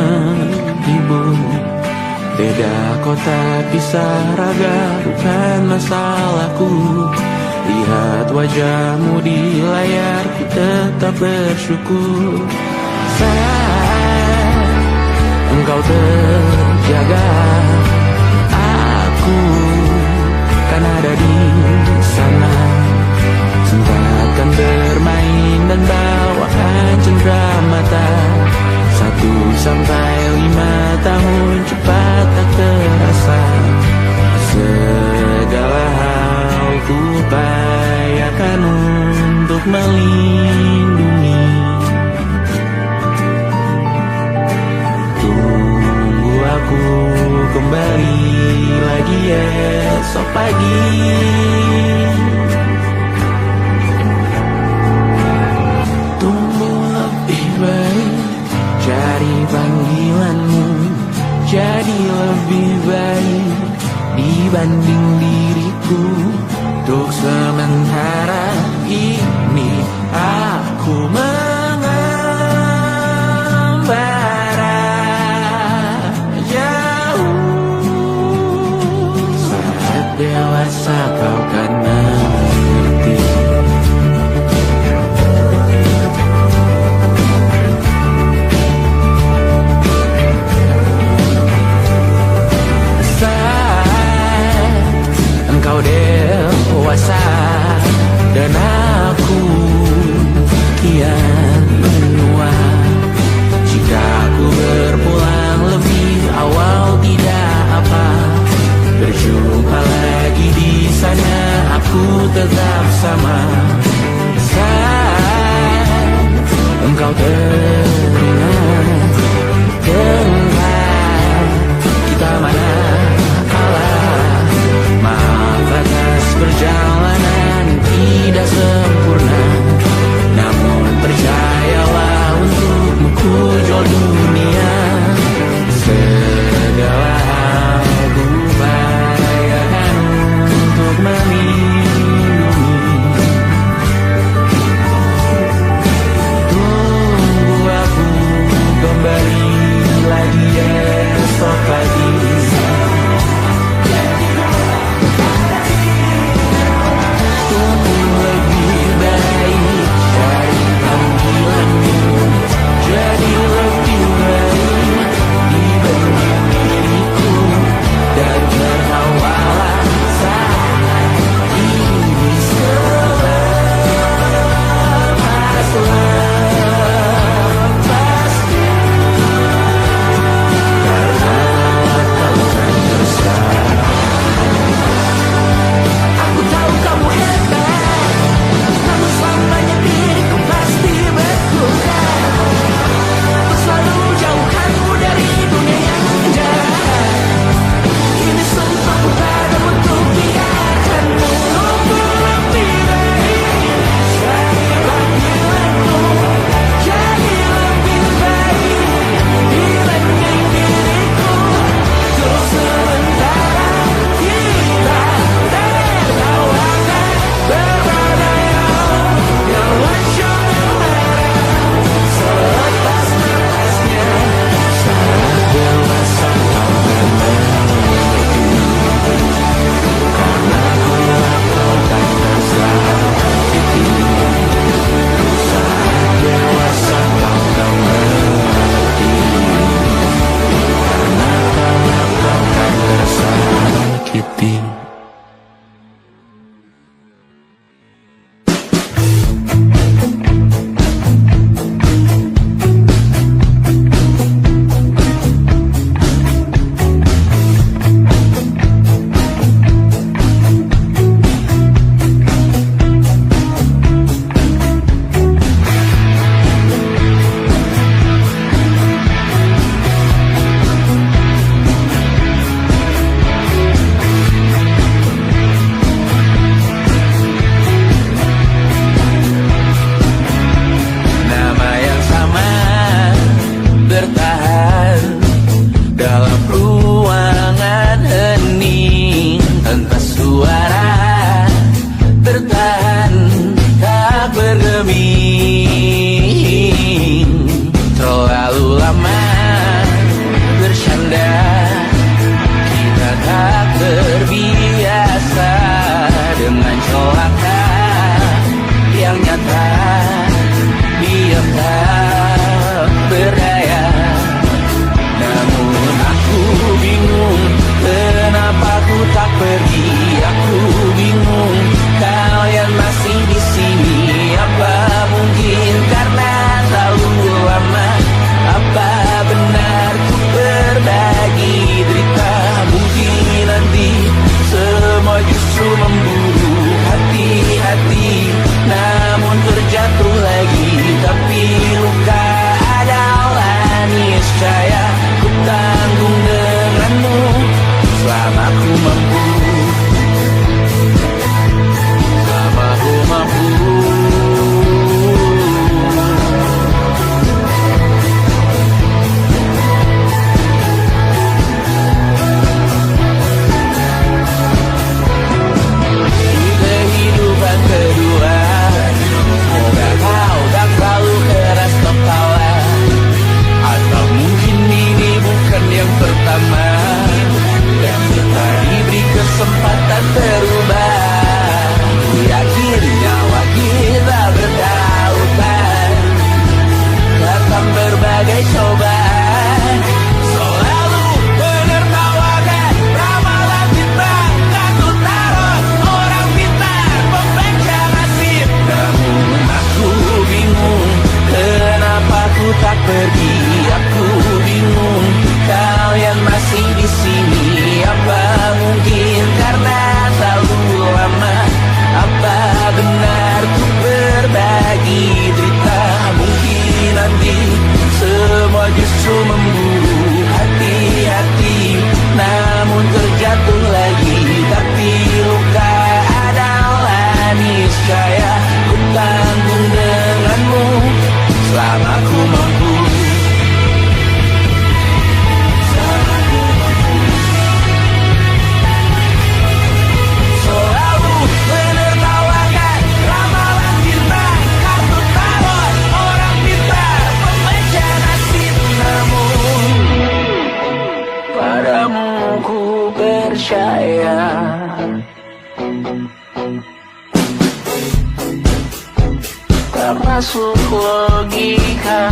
menghibur. Beda kota pisah raga bukan masalahku. Lihat wajahmu di layar, ku tetap bersyukur. Saat engkau terjaga, aku kan ada di sana. Cinta akan bermain dan bawakan cendera mata. 1 sampai 5 tahun cepat tak terasa. Segala hal ku upayakan untuk melindungi. Tunggu aku kembali lagi esok pagi. Tunggu lebih baik, cari panggilanmu jadi lebih baik dibanding diriku. Untuk sementara ini aku mengembara jauh. Saat dewasa kau kan mengerti. Engkau dewasa dan aku kian menua. Jika aku berpulang lebih awal tidak apa. Berjumpa lagi di sana, aku tetap sama. Saat engkau teringat tempat kita mana perjalanan tidak sempurna, namun percayalah untukmu ku jual dunia. Segala hal ku upayakan untuk melindungi. Tunggu aku kembali lagi esok pagi. Terlalu lama tanda kita tak terbiasa dengan celaka yang nyata. Diam tak berdaya, namun aku bingung kenapa ku tak pergi. Aku bingung kalian masih di sini. Apa mungkin karena terlalu lama? Apa benar ku berbagi derita? Mungkin nanti semua justru memburu hati-hati, namun terjatuh lagi. Tapi luka adalah niscaya ku tanggung denganmu selama ku mampu. Selama ku mampu. Kesempatan berubah, yakin nyawa kita bertautan. Datang berbagai cobaan, selalu menertawakan ramalan kita. Tak ku taruh orang pintar membaca nasib. Namun aku bingung kenapa ku tak pergi. Aku bingung kalian masih di sini. Apa mungkin karena terlalu lama? Apa benar ku berbagi derita? Mungkin nanti semua justru memburu hati-hati, namun terjatuh lagi. Tapi luka adalah niscaya ku tanggung denganmu selama ku mampu. Percaya tak masuk logika.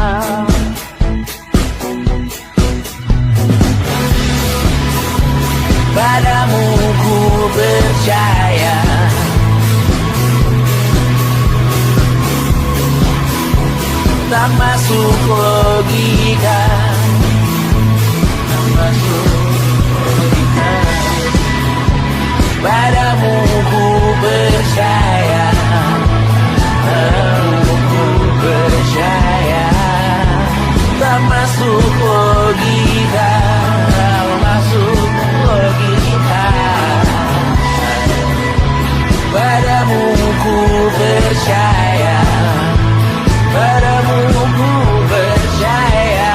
Padamu ku percaya tak masuk logika. Tak masuk logika. Padamu ku percaya, padamu ku percaya. Tak masuk logika, tak masuk logika. Padamu ku percaya, padamu ku percaya.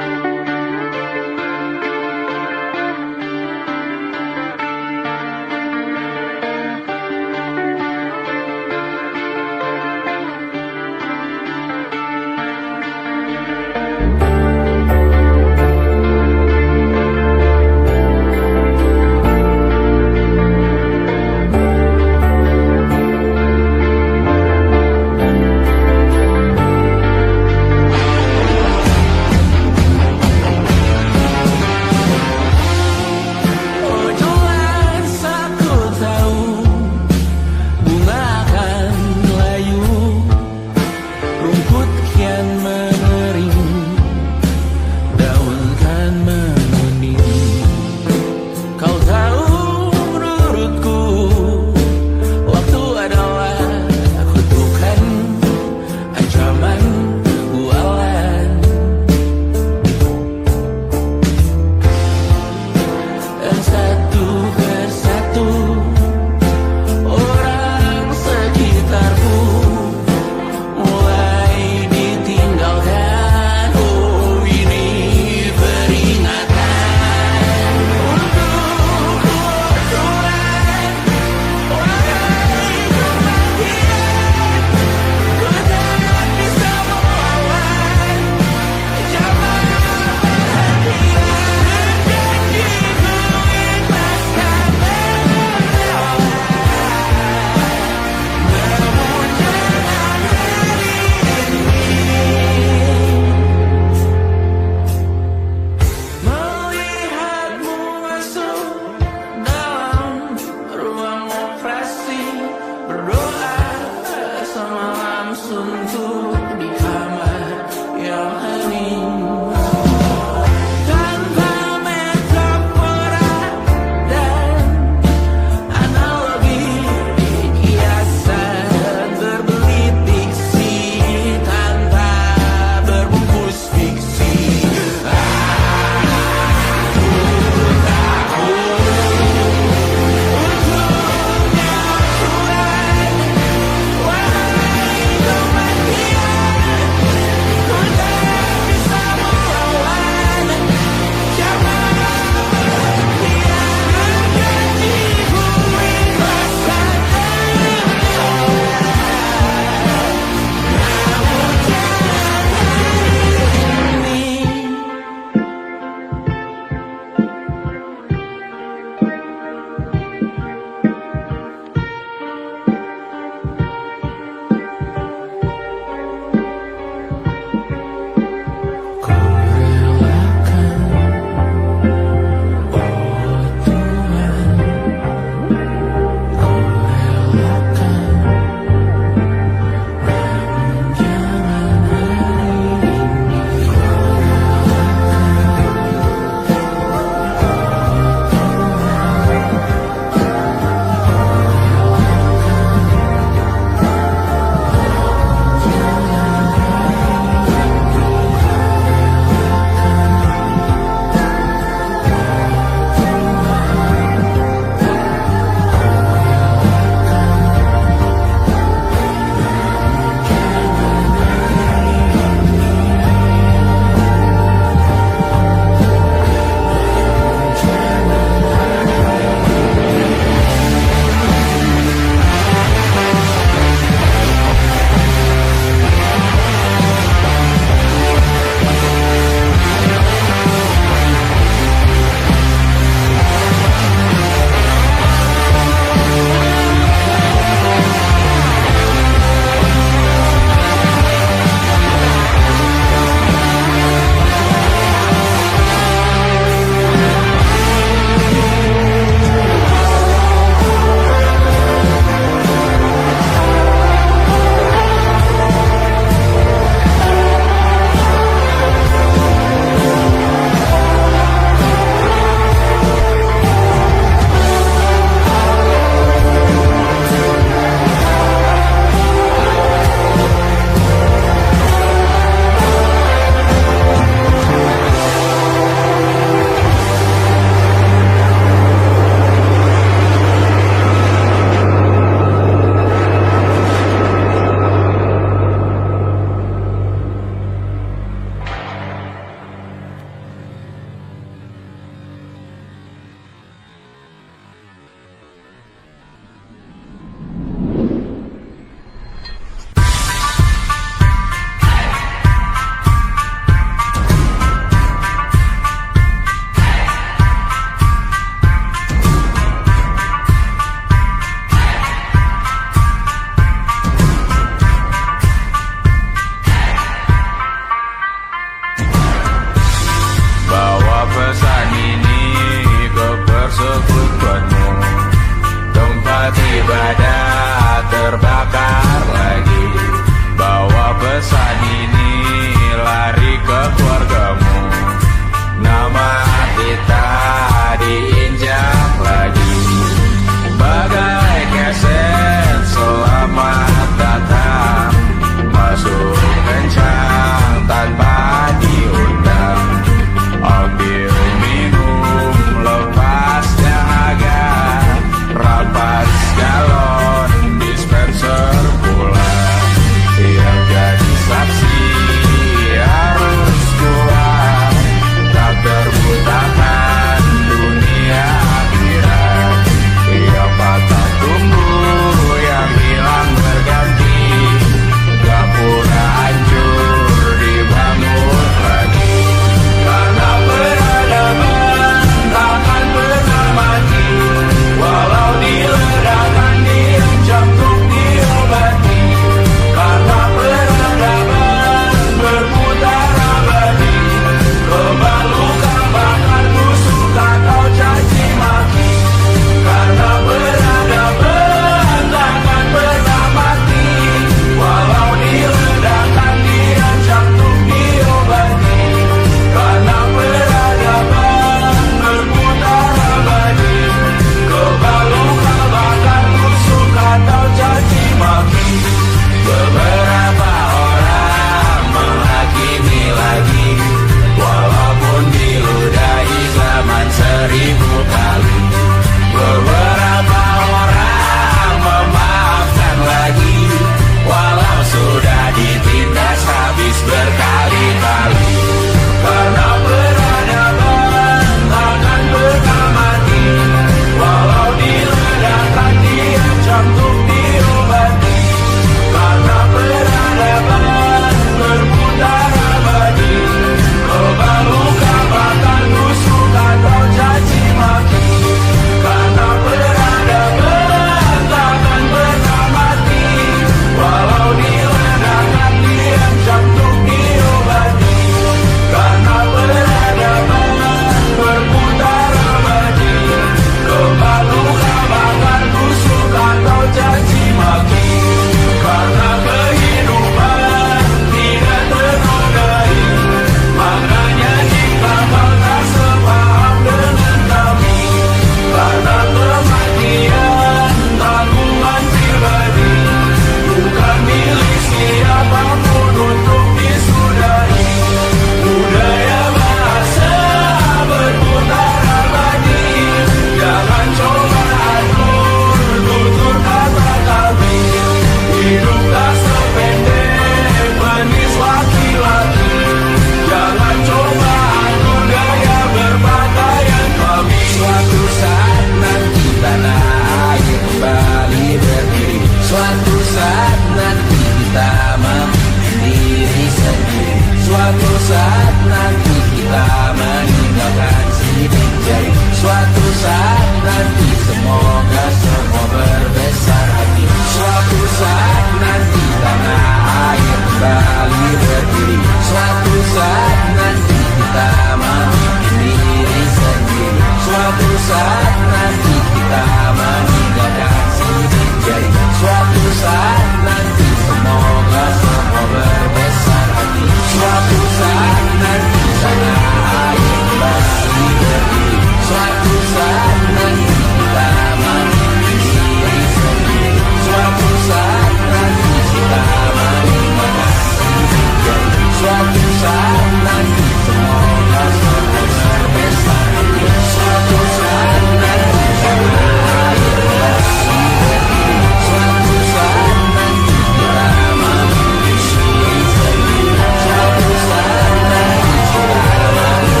saat nanti semoga semua berbesar hati. Suatu saat nanti tanah air kembali berdiri. Suatu saat nanti kita memimpin diri sendiri. Suatu saat nanti kita meninggalkan sidik jari. Suatu saat nanti semoga semua berbesar hati. Suatu saat nanti tanah air kembali berdiri. Suatu saat nanti kita memimpin diri sendiri. Suatu saat nanti kita meninggalkan sidik jari. Suatu saat nanti semoga semua berbesar hati. Suatu saat nanti tanah air kembali berdiri. Suatu saat nanti kita memimpin diri sendiri. Suatu saat nanti kita meninggalkan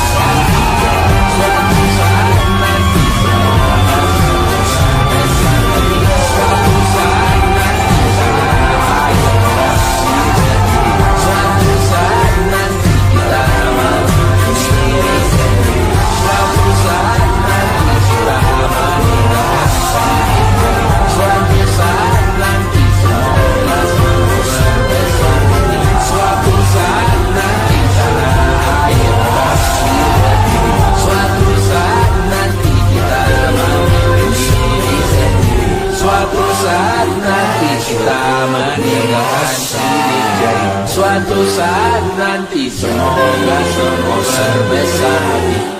sidik jari. Suatu saat nanti semoga semua berbesar hati. Suatu saat nanti tanah air kembali berdiri. Suatu saat nanti kita memimpin diri sendiri. Suatu saat nanti kita meninggalkan sidik jari. Suatu saat nanti semoga semua berbesar hati. Suatu saat nanti tanah air kembali berdiri. Suatu saat nanti kita memimpin diri sendiri. Suatu saat nanti kita meninggalkan sidik jari. Suatu saat nanti semoga semua berbesar hati.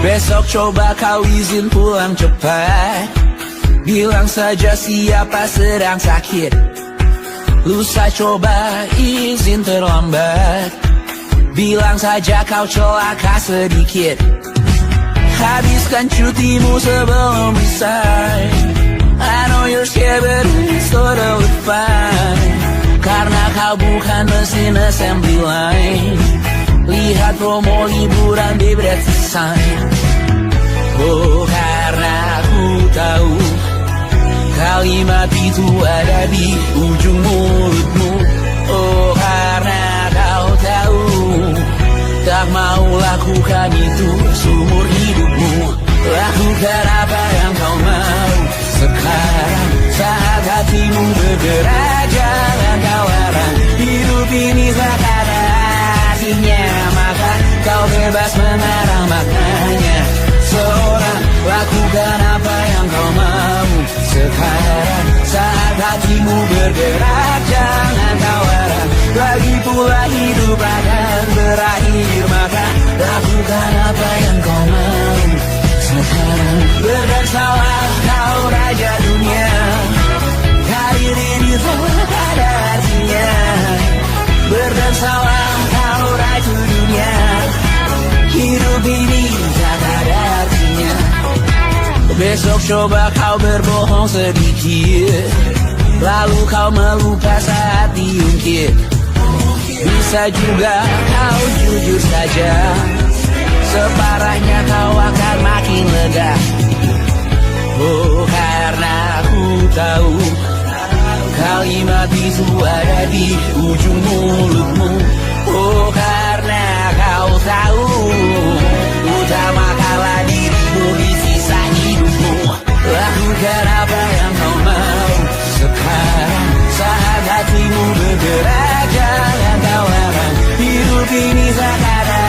Besok coba kau izin pulang cepat. Bilang saja siapa sedang sakit. Lusa coba izin terlambat. Bilang saja kau celaka sedikit. Habiskan cutimu sebelum resign. I know you're scared but it's totally fine. Karena kau bukan mesin assembly line. Lihat promo liburan di Bread Design. Oh, karena ku tahu kalimat itu ada di ujung mulutmu. Oh, karena kau tahu tak mau lakukan itu seumur hidupmu. Lakukan apa yang kau mau sekarang saat hatimu bergerak. Jangan kau larang hidup ini sekarang. Maka kau bebas mengarang maknanya. Seorang lakukan apa yang kau mau sekarang saat hatimu bergerak. Jangan kau larang, lagi pula hidup akan berakhir. Maka lakukan apa yang kau mau sekarang. Berdansalah kau raja dunia. Karir ini tak ada artinya. Berdansalah kau raju dunia. Hidup ini tak ada artinya. Besok coba kau berbohong sedikit. Lalu kau melupa saat diungkit. Bisa juga kau jujur saja. Separahnya kau akan makin lega. Oh, karena ku tahu kalimat itu ada di ujung mulutmu. Oh, karena kau tahu utamakanlah dirimu di sisa hidupmu. Lakukan apa yang kau mau sekarang saat hatimu bergerak. Jangan kau larang hidup ini tak ada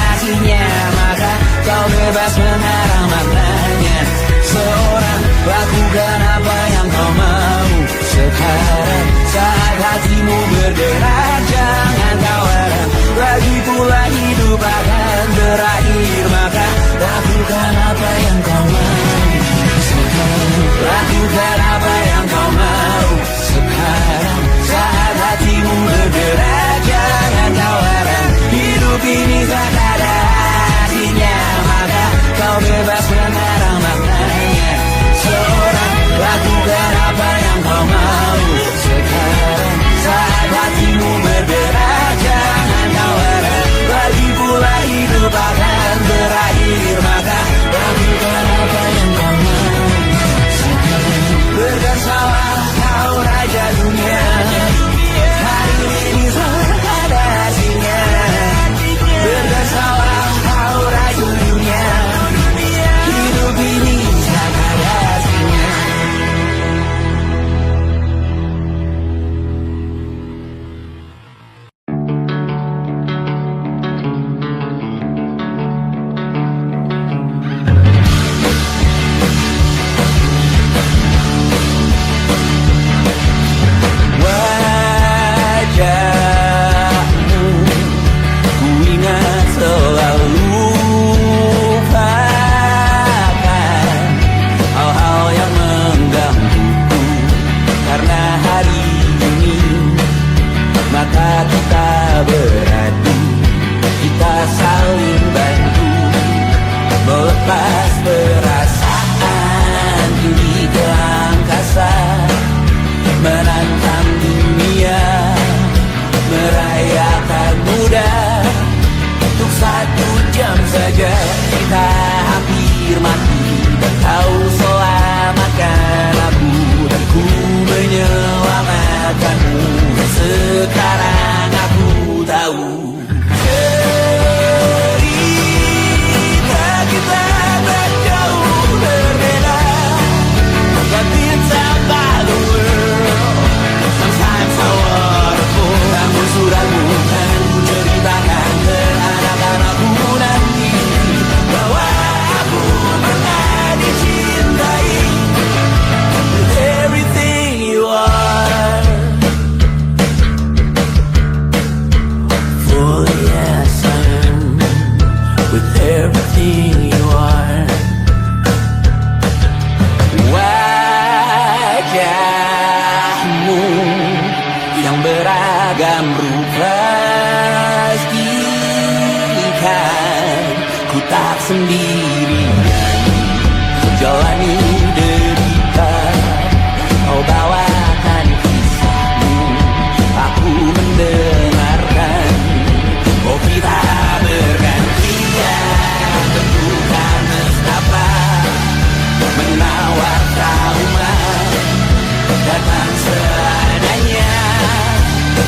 artinya. Maka kau bebas mengarang maknanya. Seorang lakukan apa yang kau mau sekarang saat hatimu bergerak. Jangan kau larang, lagi pula hidup akan berakhir. Maka lakukan apa yang kau mau sekarang. Lakukan apa yang kau mau sekarang saat hatimu bergerak. Jangan kau larang hidup ini tak ada artinya. Maka kau bebas mengarang maknanya. Seorang lakukan apa yang kau mau sekarang saat hatimu maka kita beradu, kita saling bantu, melepas perasaan tinggi ke angkasa, menantang dunia, merayakan muda. Untuk 1 jam saja kita hampir mati, dan kau selamatkan aku, dan ku menyelamatkanmu. Sekarang aku tahu cerita kita tak jauh berbeda. But it's about the world. Sometimes I wanna fall. Namun suratmu kan ku ceritakan ke anak-anakku nanti, bahwa aku pernah dicintai with everything you are. For yes I am with everything you are. Wajahmu yang beragam rupa pastikan ku tak sendirian jalani derita. Kau bawakan kisahmu, aku mendengarkan. Oh kita bergantian, tentukan nestapa, menawar trauma, datang seadanya.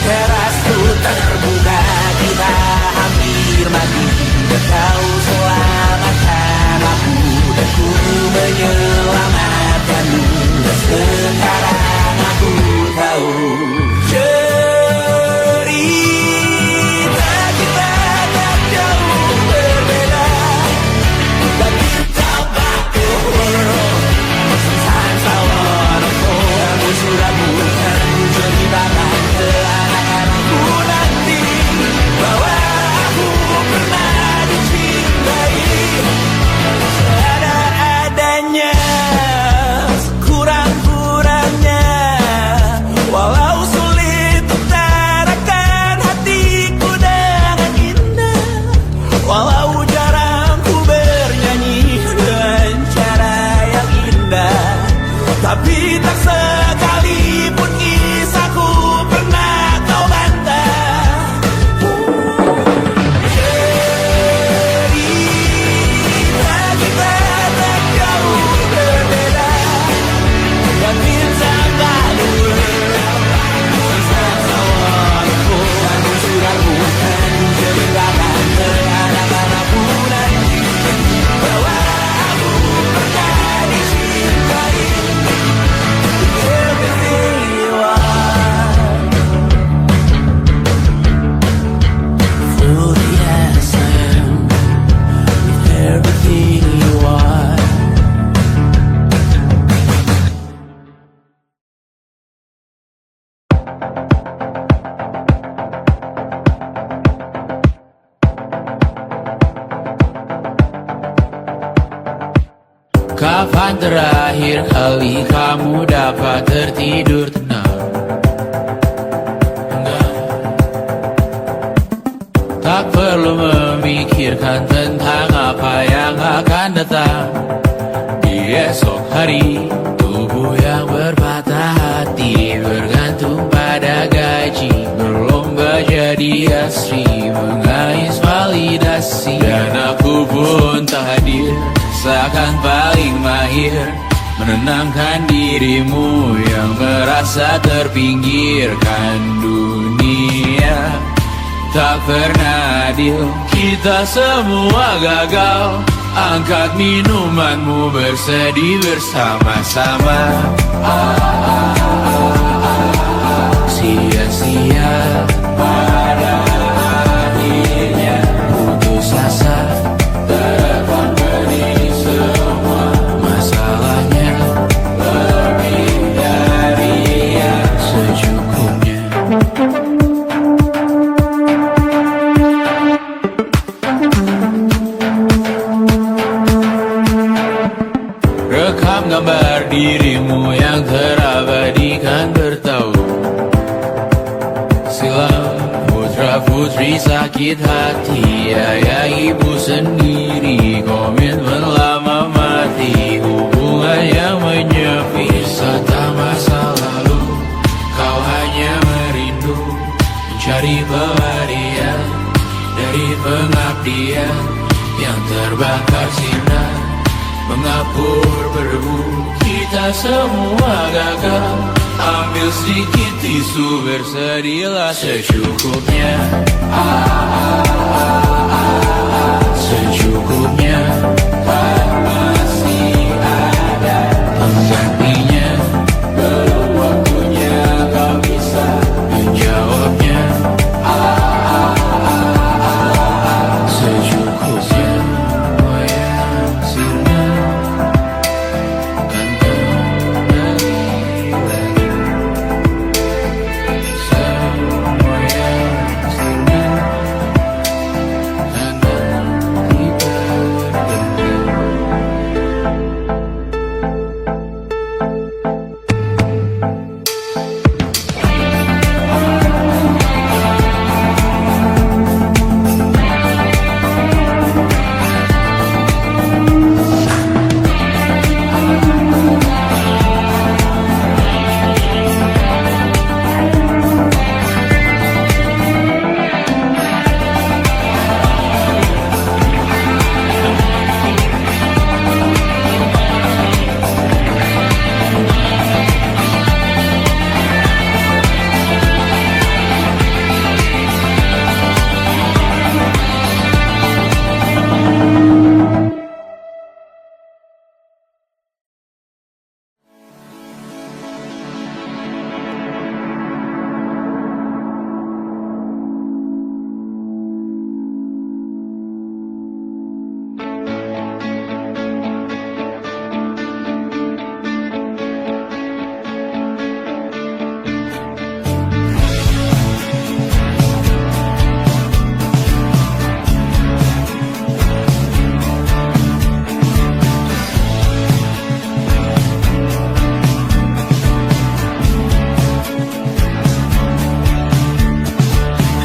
Terasku terbuka, kita hampir mati, dan kau selamatkan aku, dan ku menyelamatkanmu. Dan sekarang aku tahu cerita kita tak jauh berbeda. But it's about the world. Sometimes I wanna fall. Namun suratmu kan ku ceritakan ke anak-anakku nanti, bahwa aku pernah dicintai seadanya, sekurang-kurangnya. Walau sulit utarakan hatiku dengan indah, walau jarang ku bernyanyi dengan cara yang indah, tapi tak sekalipun kisahku pernah kau bantah. Cerita kita tak jauh berbeda, dan kita lalu namun suratmu kan ceritakan ke anak-anakku nanti, bahwa aku pernah dicintai with everything you are. Fully yes I am with everything you are. Kapan terakhir kali kamu dapat tertidur tenang? Tak perlu memikirkan tentang apa yang akan datang di esok hari. Tubuh yang berpatah hati bergantung pada gaji, berlomba jadi asri, mengais validasi. Dan aku pun tak hadir, seakan paling mahir menenangkan dirimu yang merasa terpinggirkan dunia. Tak pernah adil, kita semua gagal. Angkat minumanmu, bersedih bersama-sama. Sia-sia pada akhirnya putus asa, terkompeni semua masalahnya. Lebih dari yang secukupnya. Rekam gambar dirimu yang terabadikan putri sakit hati, ayah ibu sendiri, komitmen lama mati, hubungan yang menyepi. Wisata masa lalu, kau hanya merindu, mencari pelarian dari pengabdian yang terbakar sinar, mengapur berdebu. Kita semua gagal. Ambil sedikit tisu, bersedialah secukupnya. Secukupnya, tak masih ada penggantinya. Belum waktunya kau bisa menjawabnya. Secukupnya, semua yang sirna kan kembali lagi. Semua yang sirna kan kembali berganti.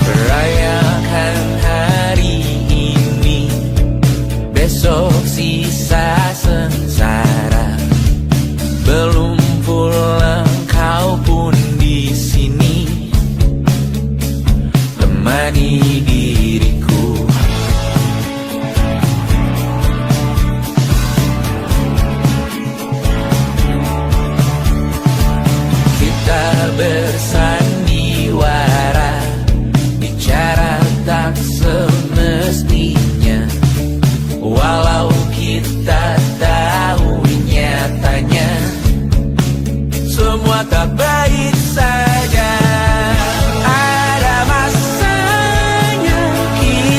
Merayakan hari ini, besok sisa sengsara. Belum pulang kau pun di sini, temani diriku. Kita bersandiwara, bicara tak semestinya, walau kita tahu nyatanya semua tak baik saja. Ada masanya kita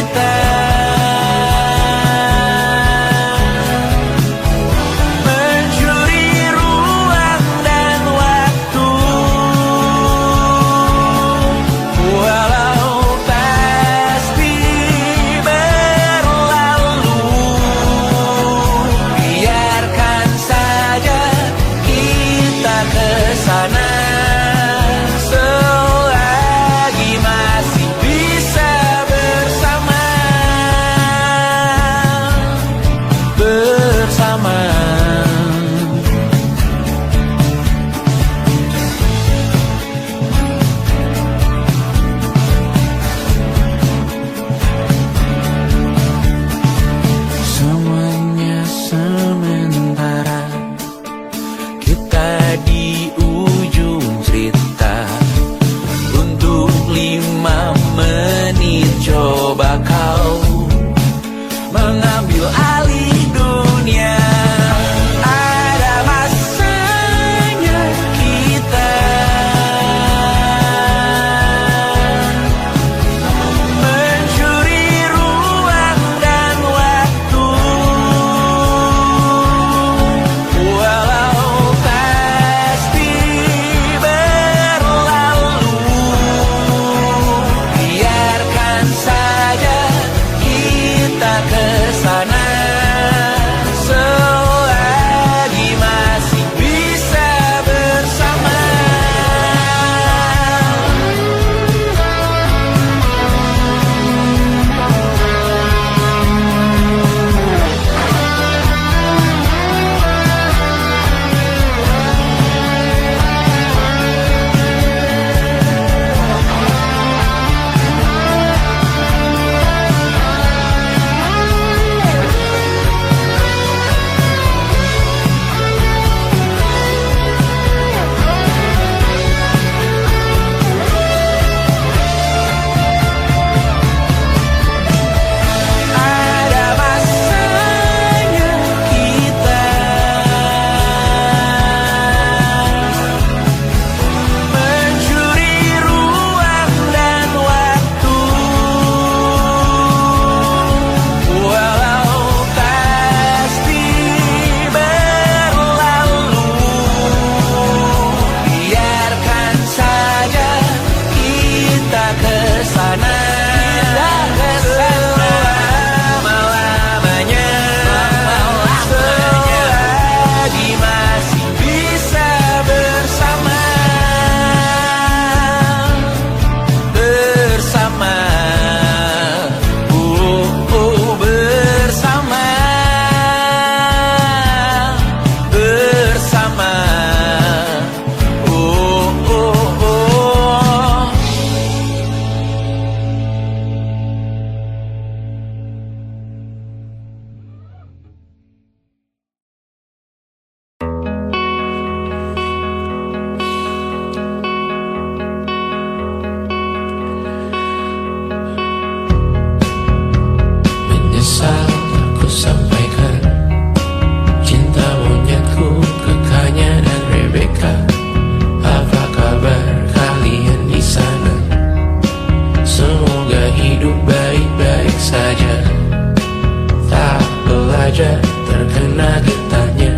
mudah terkena getahnya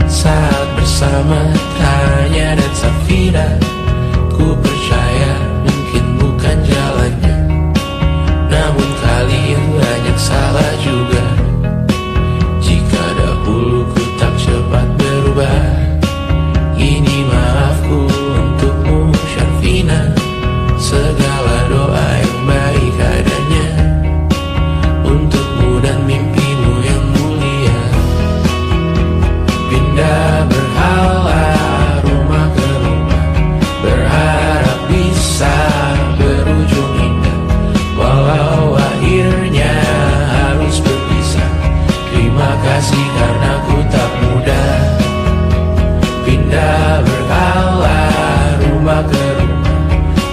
saat bersama Tanya dan Safira. Ku percaya mungkin bukan jalannya, namun kali ini banyak salah juga. Jika dahulu ku tak cepat berubah, ini maafku untukmu Syarfina. Segala doa yang baik adanya untukmu dan mimpimu yang mulia. Pindah berhala rumah ke rumah, berharap bisa berujung indah. Walau akhirnya harus berpisah, terima kasih karena ku tak mudah. Pindah berhala rumah ke rumah,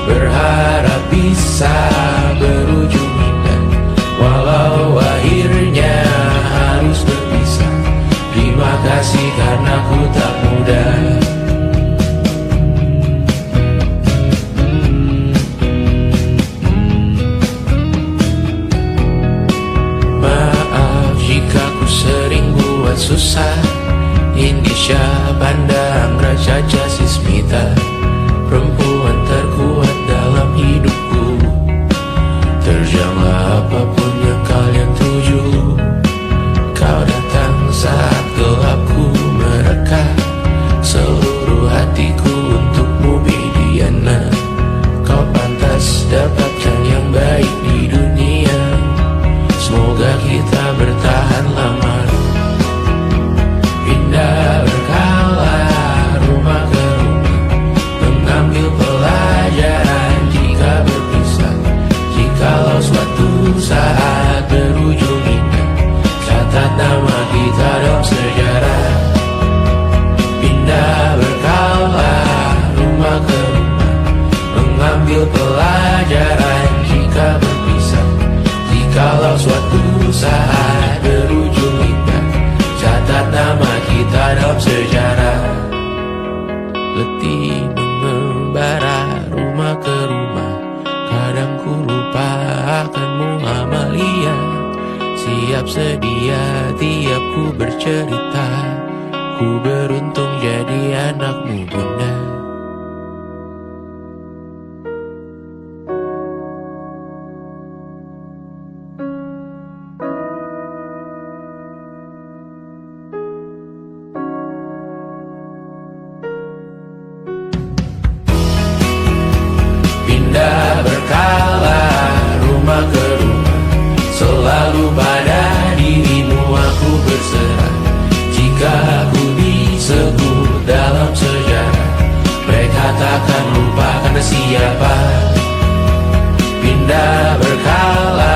berharap bisa berujung indah. Walau akhirnya harus berpisah, terima kasih karena ku tak mudah. Maaf jika ku sering buat susah. Indisha, Banda, Anggra, Caca, Sismita, perempuan terkuat dalam hidupku. Terjanglah apapun yang kalian tuju. Kau datang saat gelapku mereka, seluruh hatiku untukmu Bidiana. Kau pantas dapatkan yang baik di dunia, semoga kita bertahan lama. Pindah berkala rumah ke rumah, mengambil pelajaran jika berpisah. Jikalau suatu saat berujung indah, catat nama kita dalam sejarah. Pindah berkala rumah ke rumah, mengambil pelajaran jika berpisah. Jikalau suatu saat berujung indah, catat nama kita dalam sejarah. Letih mengembara rumah ke rumah, kadang ku lupa akanmu Amalia. Siap sedia tiap ku bercerita, ku beruntung jadi anakmu bunda. Pindah berkala rumah ke rumah, selalu pada dirimu aku berserah. Jika aku disebut dalam sejarah, mereka takkan lupa karena siapa. Pindah berkala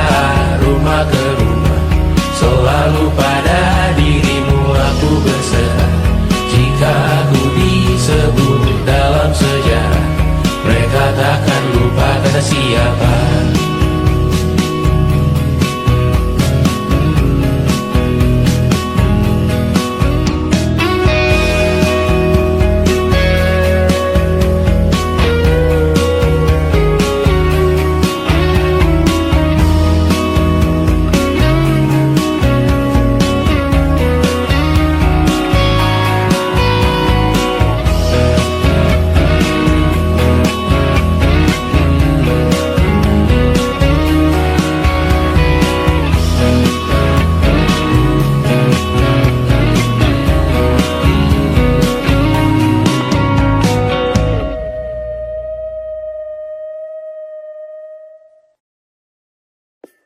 rumah ke rumah, selalu pada dirimu aku berserah. Jika aku disebut dalam sejarah, mereka takkan lupa kata siapa.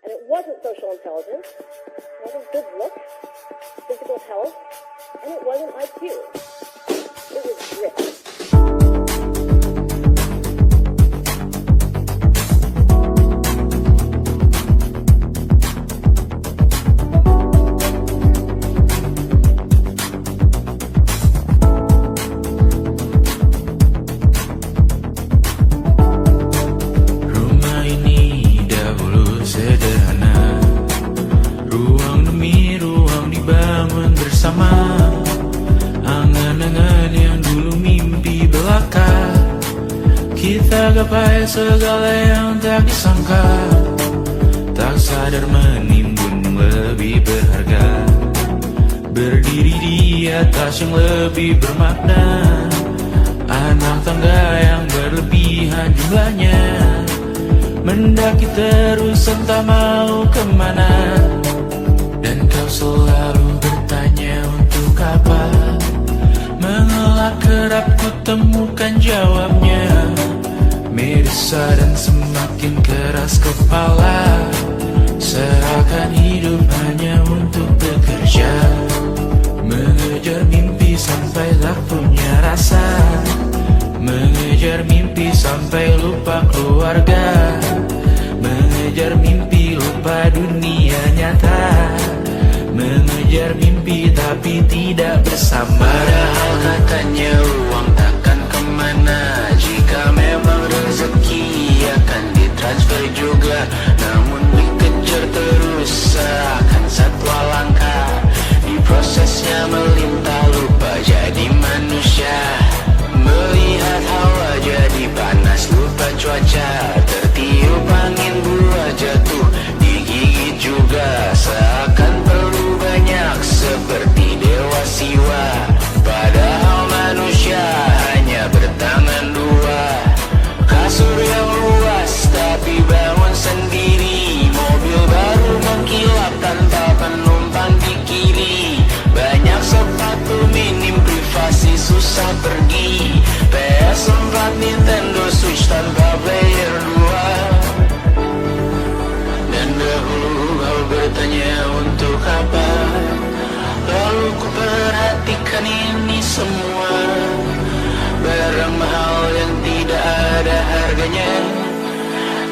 And it wasn't social intelligence, it wasn't good looks, physical health, and it wasn't IQ. It was grit. Rumah ini dahulu sederhana, ruang demi ruang dibangun bersama. Angan-angan yang dulu mimpi belaka, kita gapai segala yang tak disangka. Tak sadar menimbun lebih berharga. berdiri di atas yang lebih bermakna. Anak tangga yang berlebihan jumlahnya, mendaki terus entah mau kemana. Dan kau selalu bertanya untuk apa, mengelak kerap ku temukan jawabnya. Merisa dan semakin keras kepala, serahkan hidup hanya untuk bekerja, mengejar mimpi sampai tak punya rasa, mengejar mimpi sampai lupa keluarga, mengejar mimpi lupa dunia nyata, mengejar mimpi tapi tidak bersama. Padahal katanya uang takkan kemana, jika memang rezeki akan ditransfer juga. Namun dikejar terus seakan satwa langka, di prosesnya melintas lupa jadi manusia. Melihat hawa jadi panas lupa cuaca, tertiup angin buah jatuh digigit juga. Seakan perlu banyak seperti dewa siwa, padahal manusia hanya bertangan dua. Kasur yang luas tapi bangun sendiri, mobil baru mengkilap tanpa penumpang di kiri. Banyak sepatu minim privasi susah pergi, PS4 Nintendo Switch tanpa player 2. Dan dahulu kau bertanya untuk apa, lalu ku perhatikan ini semua, barang mahal yang tidak ada harganya.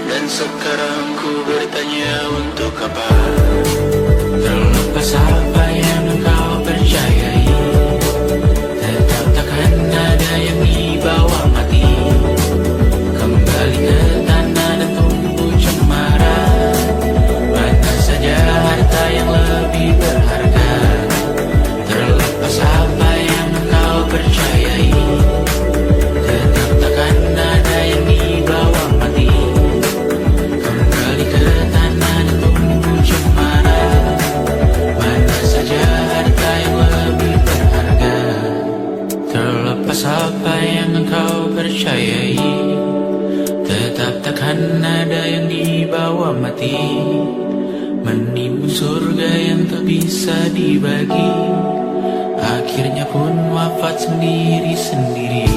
Dan sekarang ku bertanya untuk apa, terlepas apa yang engkau percayai, tetap takkan ada yang dibawa mati. Kembali ke tanah dan tumbuh cemara, mana saja harta yang lebih berharga. Terlepas apa yang engkau percayai, tetap takkan ada yang dibawa mati. Kembali ke tanah dan tumbuh cemara, mana saja harta yang lebih berharga. Terlepas apa yang engkau percayai, tetap takkan ada yang dibawa mati. Menimbun surga yang tak bisa dibagi, akhirnya pun wafat sendiri-sendiri.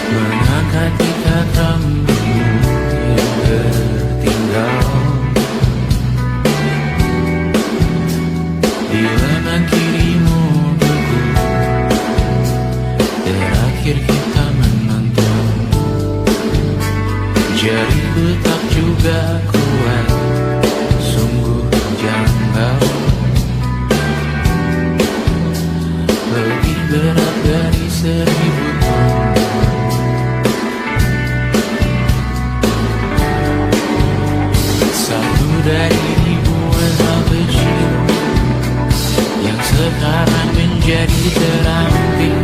Mengangkat ikat rambutmu yang tertinggal, di lengan kirimu beku, terakhir kita menonton. Jariku tak juga kuat, sungguh janggal, lebih berat dari 1000 ton. Satu dari ribuan hal kecil yang sekarang menjadi terampil,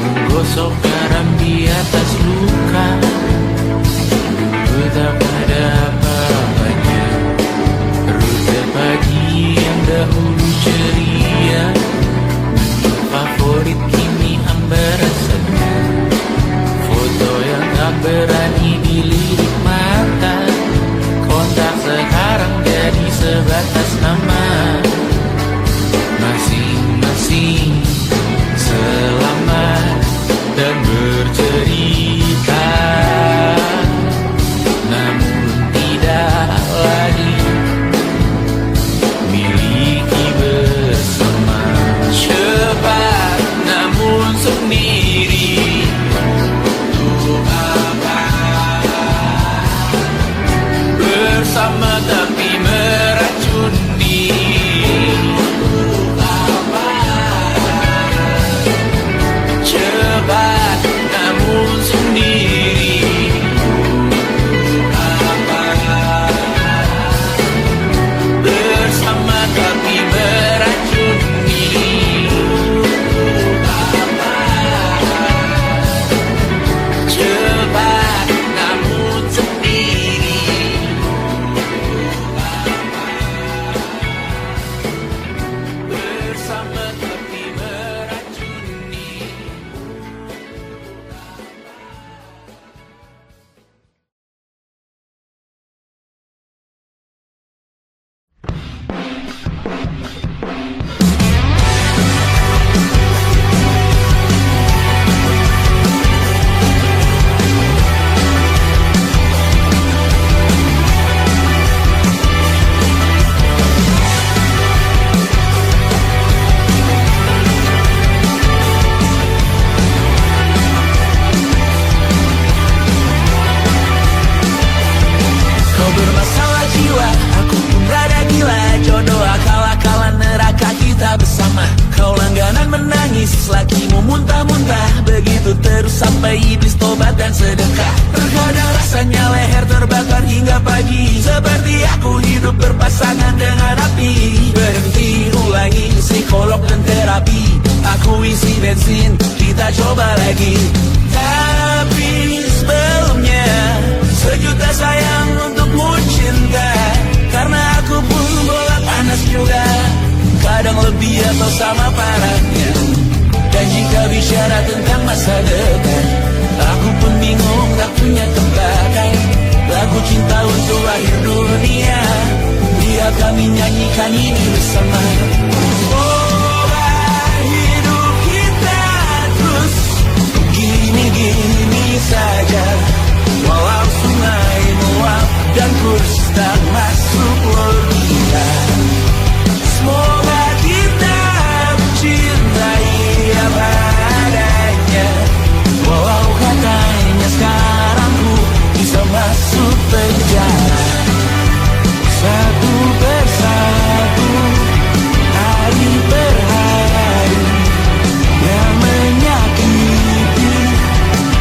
menggosok garam di atas luka. Dulu tak ada apa-apanya, rute pagi yang dahulu ceria, menu favorit kini hambar rasanya. Foto yang tak berani dilirik mata, kontak sekarang jadi sebatas nama. Masing-masing selamat dan bercerita, namun tidak lagi miliki bersama. Cepat namun sendiri, untuk apa sampai iblis tobat dan sedekah. Terkadang rasanya leher terbakar hingga pagi, seperti aku hidup berpasangan dengan api. Berhenti, ulangi psikolog dan terapi, aku isi bensin, kita coba lagi. Tapi sebelumnya, sejuta sayang untukmu cinta, karena aku pun bola panas juga, kadang lebih atau sama parahnya. Dan jika bicara tentang masa depan, aku pun bingung, tak punya tembakan. Lagu cinta untuk akhir dunia, biar kami nyanyikan ini bersama. Semoga hidup kita terus gini-gini saja, walau sungai meluap dan kurs tak masuk logika. Semoga kita mencintai apa adanya, walau katanya sekarang ku bisa masuk penjara. Satu persatu, hari per hari, yang menyakiti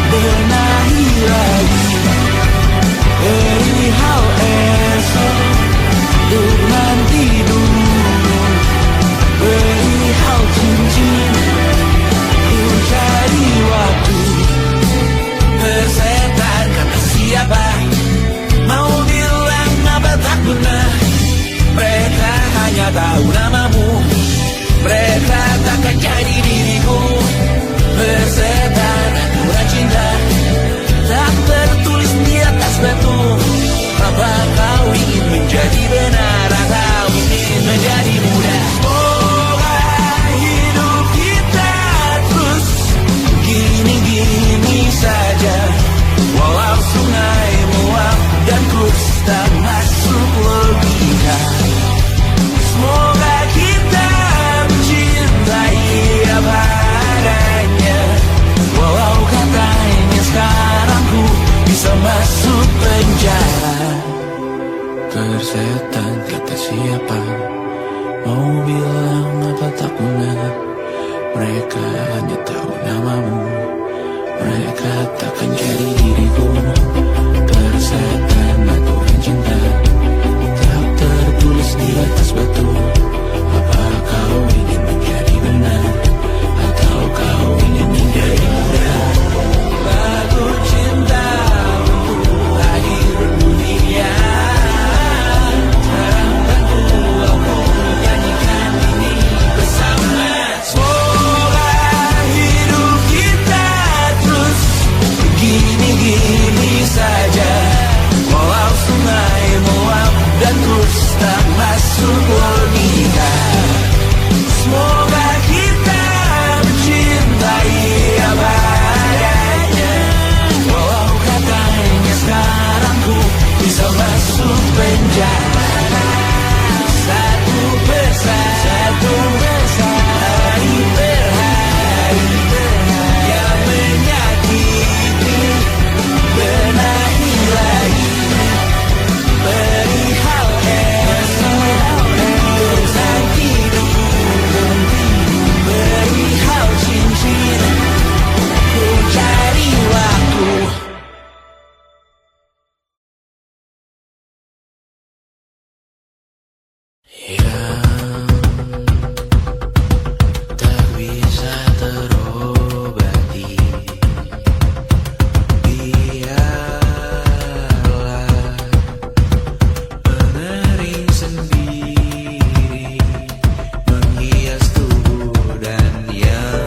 benahi lagi. Perihal esok, untuk nanti dulu. Perihal cincin, ku cari waktu. Bersetan kata siapa, mau bilang apa tak guna. Mereka hanya tahu namamu, mereka takkan jadi diriku. Bersetan aturan cinta, tak tertulis di atas batu. Apa kau ingin menjadi benar atau ingin menjadi muda? Semoga hidup kita terus gini-gini saja, walau sungai meluap dan kurs tak masuk logika. Semoga kita mencintai apa adanya, walau katanya sekarang ku bisa masuk penjara. Persetan kata siapa, mau bilang apa tak benar. Mereka hanya tahu namamu, mereka takkan jadi diriku. Persetan aturan cinta, tak tertulis di atas batu. Apa kau ingin menjadi benar, atau kau ingin menjadi muda? Lagu cinta untuk akhir dunia, terangkanku aku nyanyikan ini bersama. Semoga hidup kita terus gini-gini saja, walau sungai meluap dan kurs tak masuk logika. Semoga kita mencintai apa adanya, walau katanya sekarang ku bisa masuk penjara. Satu persatu, hari per hari, yang menyakiti benahi lagi. Perihal esok, untuk nanti dulu. Perihal cincin, ku cari waktu. Tak bisa terobati, biarlah mengering sendiri, menghias tubuh dan yang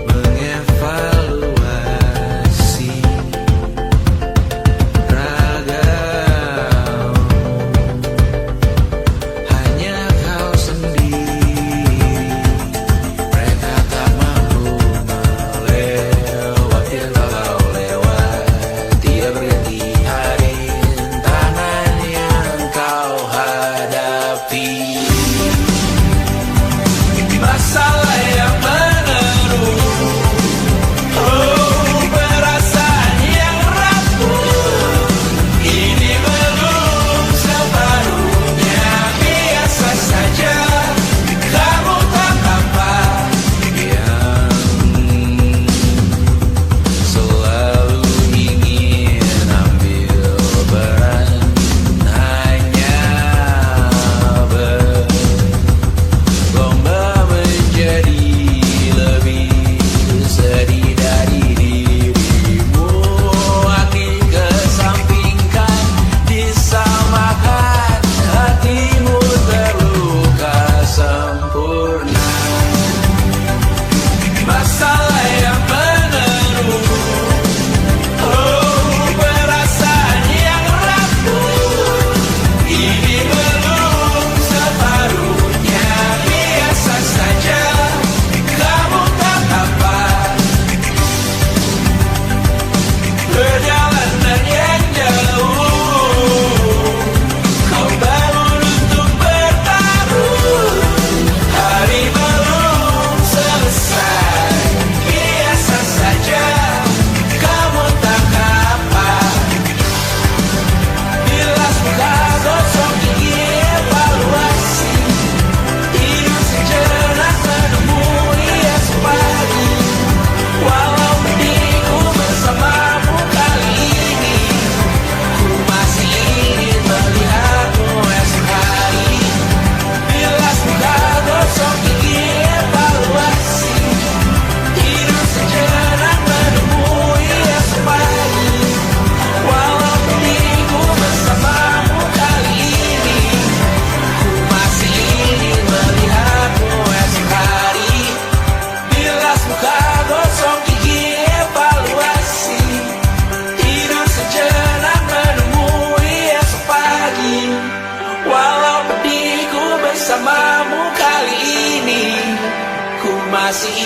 mengevaluasi ragamu.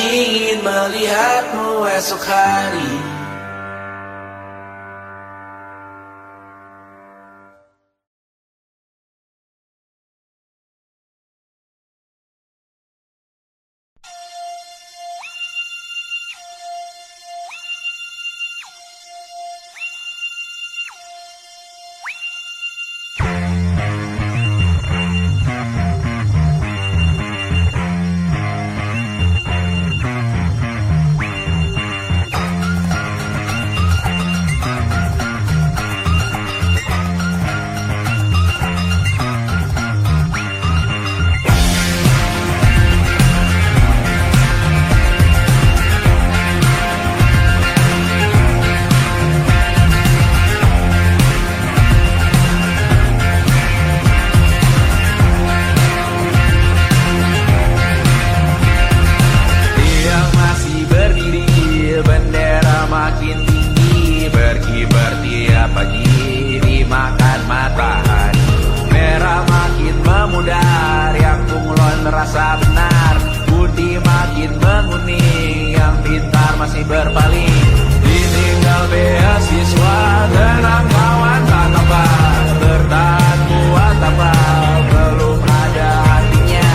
ingin melihatmu esok hari. merasa benar, budi makin menguning, yang pintar masih berpaling. Ditinggal beasiswa, tenang kawan tak kabar, bertahan kuat tabal, belum ada hatinya,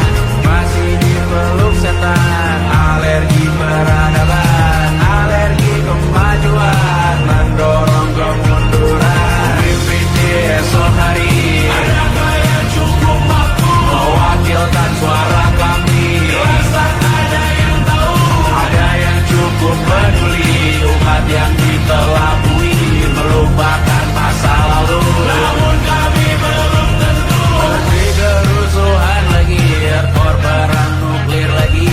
masih dipeluk setan. Alergi peradaban, alergi kemajuan, mendorong kemunduran. Mimpi di esok hari, adakah yang cukup mampu mewakilkan suara kami? Jelaskan ada yang tahu, ada yang cukup peduli, umat yang dikelabui, melupakan masa lalu. Namun kami belum tentu seperti kerusuhan lagi, rekor perang nuklir lagi.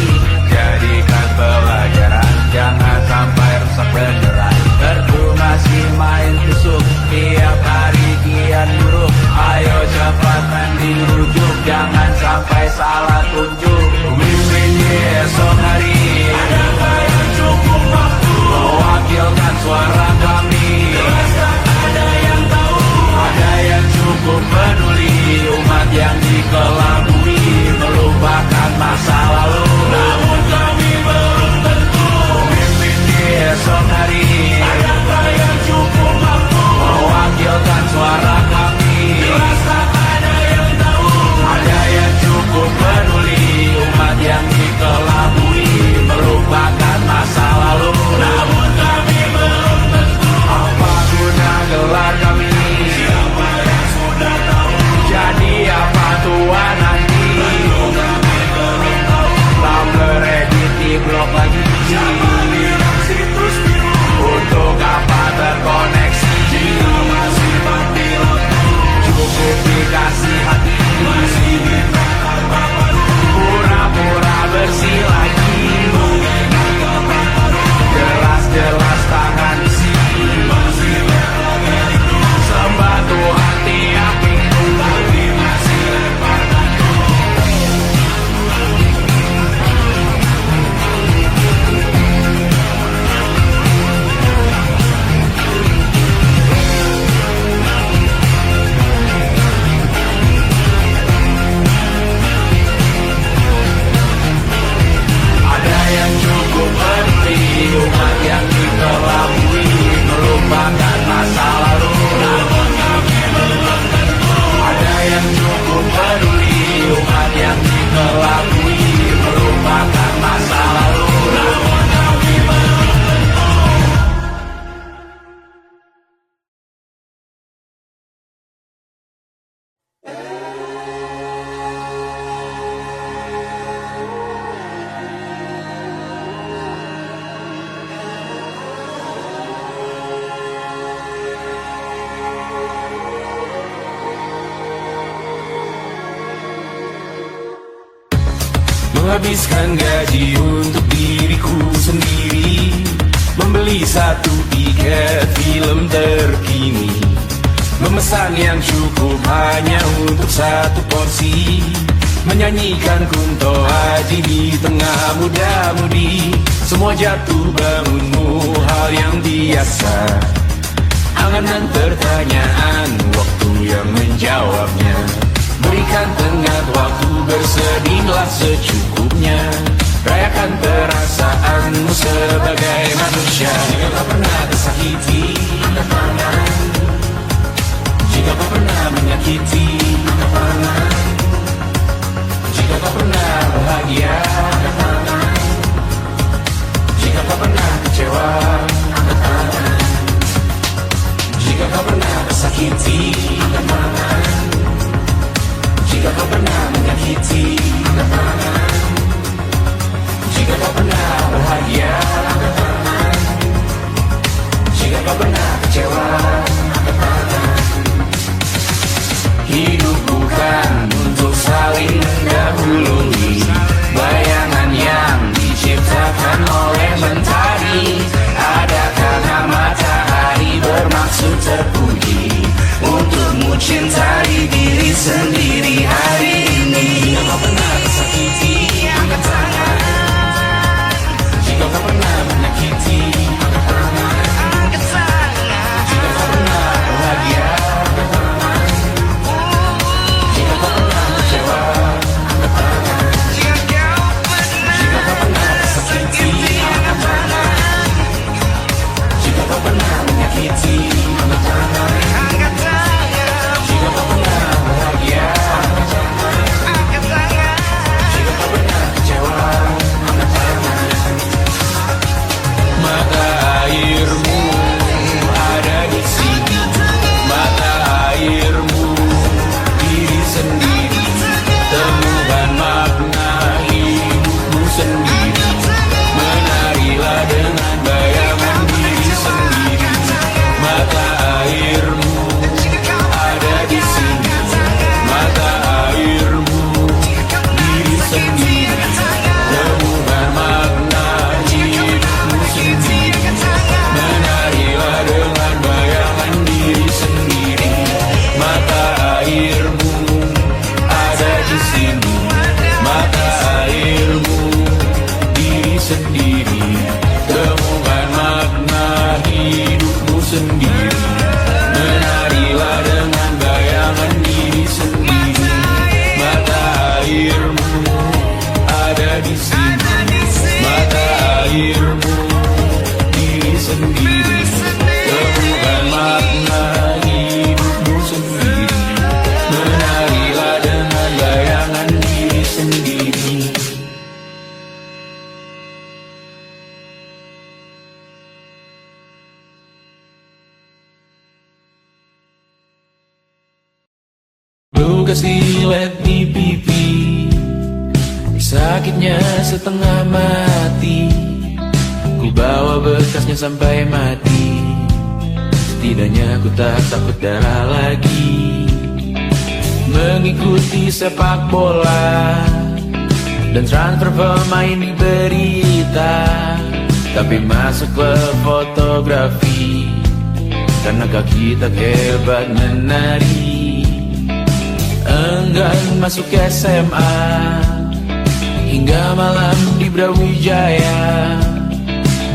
Jadikan pelajaran, jangan sampai rusak beneran. Tertu masih main tusuk, tiap hari kian buruk. Ayo cepatkan dirujuk, jangan sampai salah tunjuk. Mimpin di esok hari, adakah yang cukup mampu mewakilkan suara kami? Jelaskan ada yang tahu, ada yang cukup peduli, umat yang dikelabui, melupakan masa lalu. Namun kami belum tentu mimpin di esok hari, adakah yang cukup mampu mewakilkan suara kami? Jelaskan ada yang tahu, ada yang cukup peduli, umat yang dikelabui, melupakan masa lalu. Namun kami belum tentu apa guna gelar kami? Siapa yang sudah tahu, jadi apa tua nanti? Kami belum tahu, tak beredit di blog lagi. Siapa bilang situs biru, untuk apa terkoneksi? Jika masih mati lampu, cukup dikasih hati, masih ditekan baru, pura-pura bersih lagi. Jelas-jelas tangan isi, masih berlagak itu, sembah Tuhan tiap minggu, tapi masih lempar batu. Ada yang cukup peduli, umat yang dikelabui, melupakan masa lalu. Namun kami belum tentu ada yang cukup peduli, umat yang dikelabui, melupakan masa lalu. Namun kami belum tentu. Menghabiskan gaji untuk diriku sendiri, membeli satu tiket film terkini, memesan yang cukup hanya untuk satu porsi, menyanyikan Kunto Aji di tengah muda-mudi. Semua jatuh bangunmu hal yang biasa, angan dan pertanyaan, waktu yang menjawabnya. Beri Berikan tengah waktu, bersedihlah secukupnya. Rayakan perasaanmu sebagai manusia. Jika kau pernah tersakiti, jika kau pernah menyakiti, jika kau pernah bahagia, jika kau pernah kecewa, jika kau pernah tersakiti, jika kau pernah menyakiti, jika kau pernah bahagia, jika kau pernah kecewa. Hidup bukan untuk saling mendahului, bayangan yang diciptakan oleh mentari. Adakah matahari bermaksud terpuji untukmu cintai diri sendiri hari ini? Jika kau pernah tersakiti, angkat tangan. Jika kau pernah menyakiti, angkat tangan. Jika kau pernah bahagia, angkat tangan. Jika kau pernah kecewa, angkat tangan. Jika kau pernah tersakiti, angkat tangan. Jika kau pernah menyakiti, angkat tangan. Jika kau pernah bahagia, angkat tangan. Jika kau pernah kecewa, angkat tangan. Mata airmu ada di sini, mata airmu diri sendiri. Temukan makna hidupmu sendiri. Menarilah dengan bayangan diri sendiri. Mata airmu ada di sini, mata airmu diri sendiri. Temukan makna hidupmu sendiri. Menarilah dengan bayangan diri sendiri. Mata airmu ada di sini, mata airmu diri sendiri. Temukan makna hidupmu sendiri. Menarilah dengan bayangan diri sendiri. Mata airmu ada di sini, mata airmu diri sendiri. Temukan makna hidupmu sendiri. Menarilah dengan bayangan diri sendiri. Luka silet di pipi, sakitnya setengah mati. Ku bawa bekasnya sampai mati. Setidaknya ku tak takut darah lagi. Mengikuti sepak bola dan transfer pemain di berita, tapi masuk ke fotografi karena kaki tak hebat menari. Enggan masuk SMA hingga malam di Brawijaya,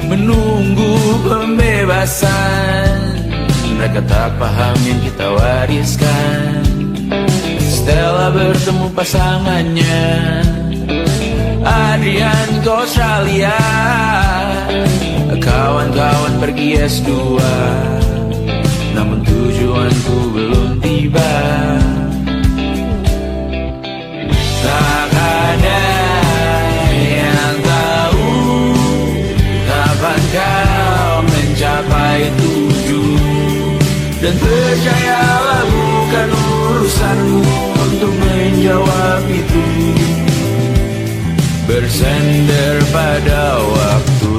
menunggu pembebasan. Mereka tak paham yang kita wariskan. Stella bertemu pasangannya, Adrian ke Australia. Kawan-kawan pergi S2, namun tujuanku belum tiba. Tak ada yang tahu kapan kau mencapai tujuan. Dan percayalah bukan urusanmu untuk menjawab itu. Bersender pada waktu.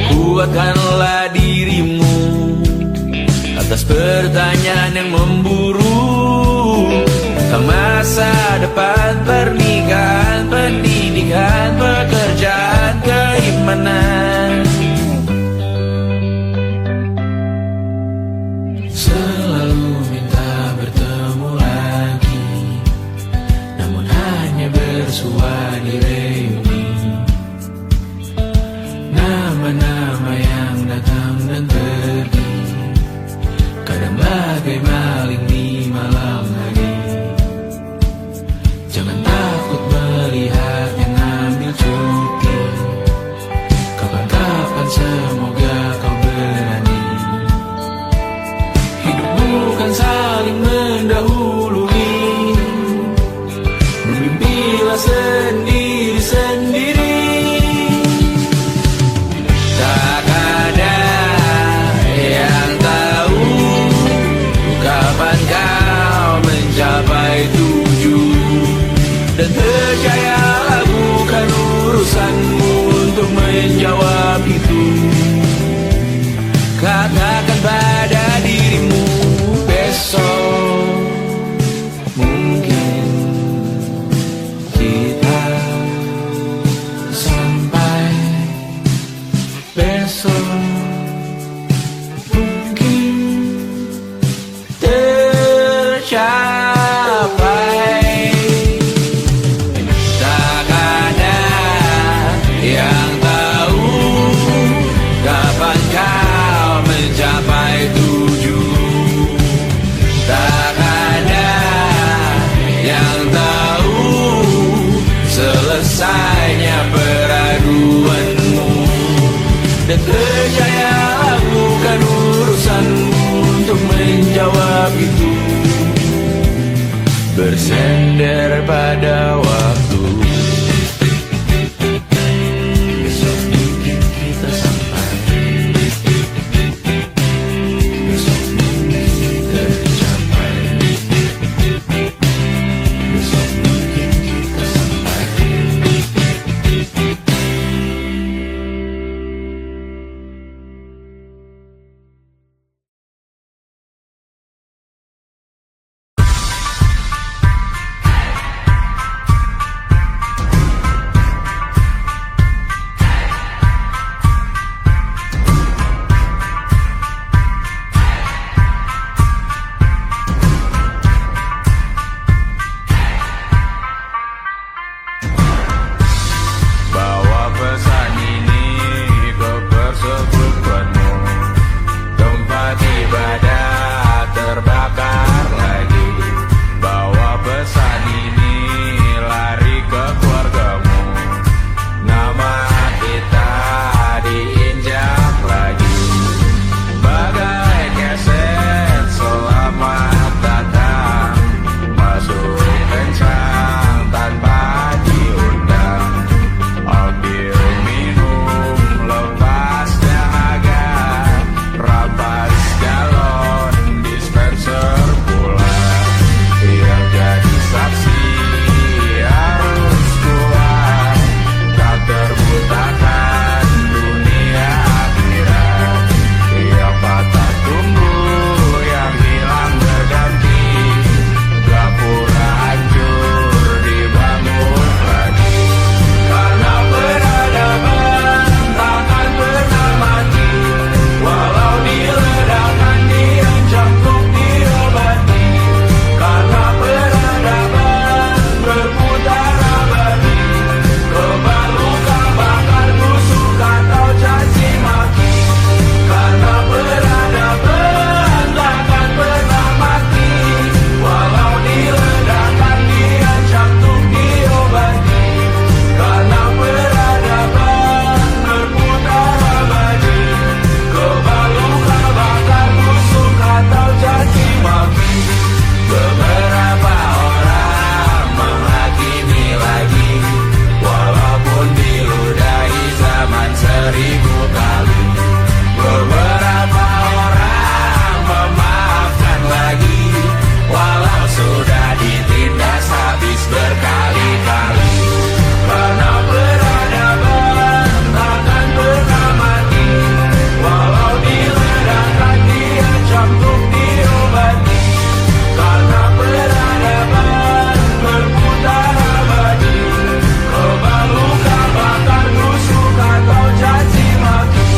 Kuatkanlah dirimu atas pertanyaan yang memburu. Tentang masa depan, pernikahan, pendidikan, pekerjaan, keimanan. Selalu minta bertemu lagi, namun hanya bersua di reuni. Nama-nama yang datang dan pergi, kadang bagai malam semoga kau berani. Hidup bukan saling mendahului, bermimpilah sendiri-sendiri. Tak ada yang tahu kapan kau mencapai tujuh, dan percayalah bukan urusanmu untuk menjawab itu. Katakan pada dirimu besok mungkin kita sampai, besok mungkin tercapai. Tak ada yang tahu kapan kau mencapai tujuh. Tak ada yang tahu selesainya peraduanmu, dan percayalah bukan urusanmu untuk menjawab itu. Bersender pada waktu, besok mungkin kita sampai, besok mungkin tercapai, besok mungkin kita sampai. Bawa pesan ini ke persekutuanmu, tempat ibadah terbakar lagi. Bawa pesan ini lari ke keluargamu, nama kita diinjak lagi. Bagai keset selamat datang, masuk kencang tanpa diundang. Ambil minum lepas dahaga, rampas galon dispenser pula. Yang jadi saksi harus kuat, tak terbutakan dunia akhirat. Yang patah tumbuh, yang hilang berganti, gak pula hancur dibangun lagi. Karena peradaban takkan pernah mati, walau diledakkan, diancam, untuk diobati. Karena peradaban berputar abadi, kebal luka bakar busuk atau caci maki. Karena peradaban takkan pernah mati, walau diledakkan, diancam, untuk diobati. Karena peradaban berputar abadi, kebal luka bakar busuk atau caci maki. Beberapa orang menghakimi lagi, walaupun diludahi zaman 1000 kali. Beberapa orang memaafkan lagi, walau sudah ditindas habis berkali-kali. Karena peradaban takkan pernah mati, walau diledakkan, diancam, untuk diobati. Karena peradaban berputar abadi, kebal luka bakar busuk atau caci maki.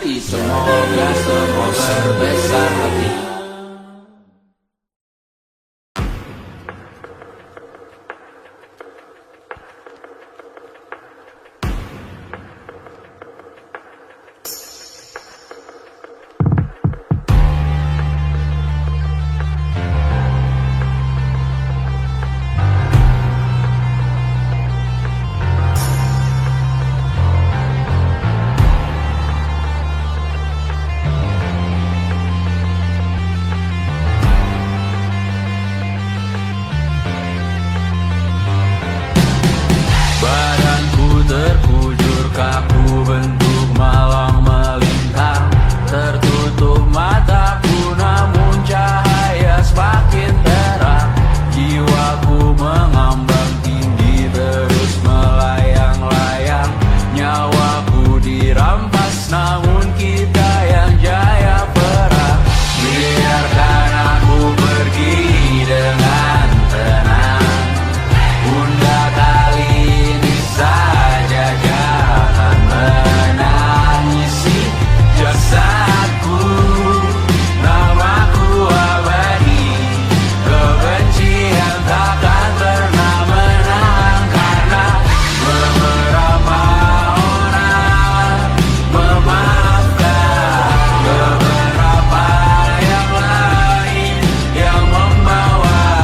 nanti. Semoga semua berbesar hati. Badanku terkujur kaku bentuk malang melintang. Tertutup mataku namun cahaya semakin terang. Jiwaku mengambang tinggi terus melayang-layang. Nyawaku dirampas namun kita yang jaya perang. Biarkan aku pergi dengan tenang. Bunda kali ini saja jangan menangisi jasadku. Namaku abadi, kebencian takkan pernah menang. Karena beberapa orang memaafkan beberapa yang lain yang membawa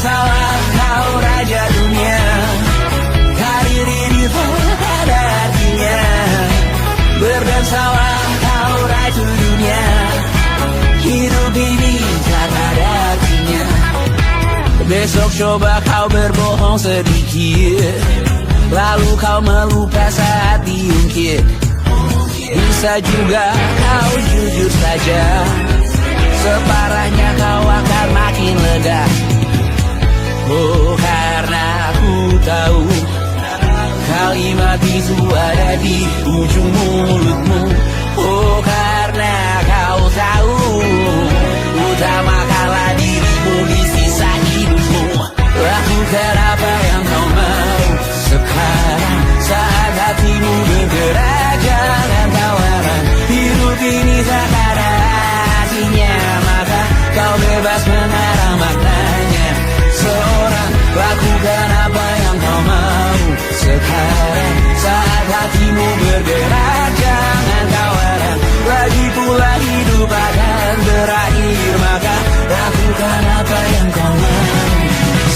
bersalah kau raja dunia. Karir ini tak ada artinya. Berdansalah kau ratu dunia. Hidup ini tak ada artinya. Besok coba kau berbohong sedikit, lalu kau melupa saat diungkit. Bisa juga kau jujur saja, separahnya kau akan makin lega. Oh, karena aku tahu kalimat itu ada di ujung mulutmu. Oh, karena kau tahu utamakanlah dirimu di sisa hidupmu. Lakukan apa yang kau mau sekarang, saat hatimu bergerak. Jangan tawaran, hidup ini tak ada artinya, maka kau bebas mengarang maknanya. Seorang, lakukan apa yang kau mau sekarang, saat hatimu bergerak. Jangan tawaran, lagi pula hidup akan berakhir, maka lakukan apa yang kau mau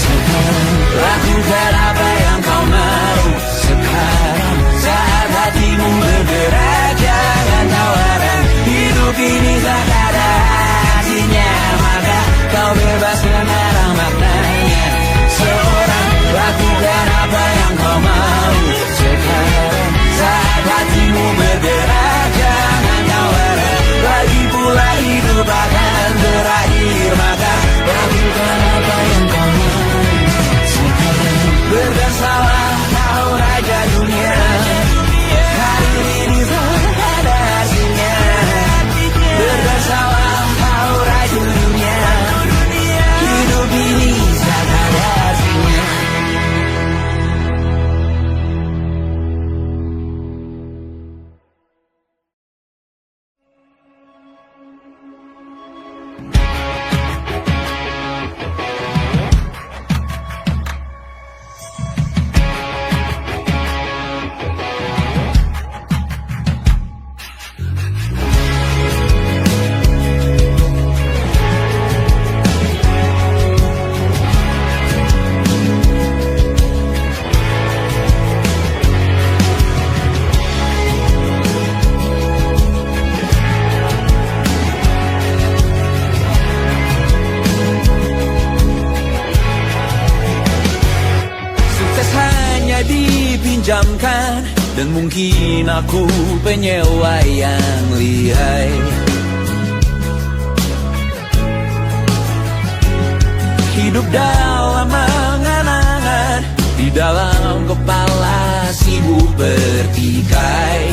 sekarang. Lakukan apa yang kau mau sekarang, saat hatimu bergerak. Jangan tawaran, hidup ini tak ada artinya, maka kau bebas mengarang maknanya. Seorang, lakukan apa yang kau mau sekarang, saat hatimu bergerak. Jangan tawaran, lagi pula hidup akan berakhir, maka lakukan apa yang kau mau sekarang. Berdansalah kau raja dunia. Hari ini tak ada artinya. Berdansalah kau raja dunia. Hidup ini tak ada artinya. Dipinjamkan, dan mungkin aku penyewa yang lihai. Hidup dalam angan-angan, di dalam kepala sibuk bertikai.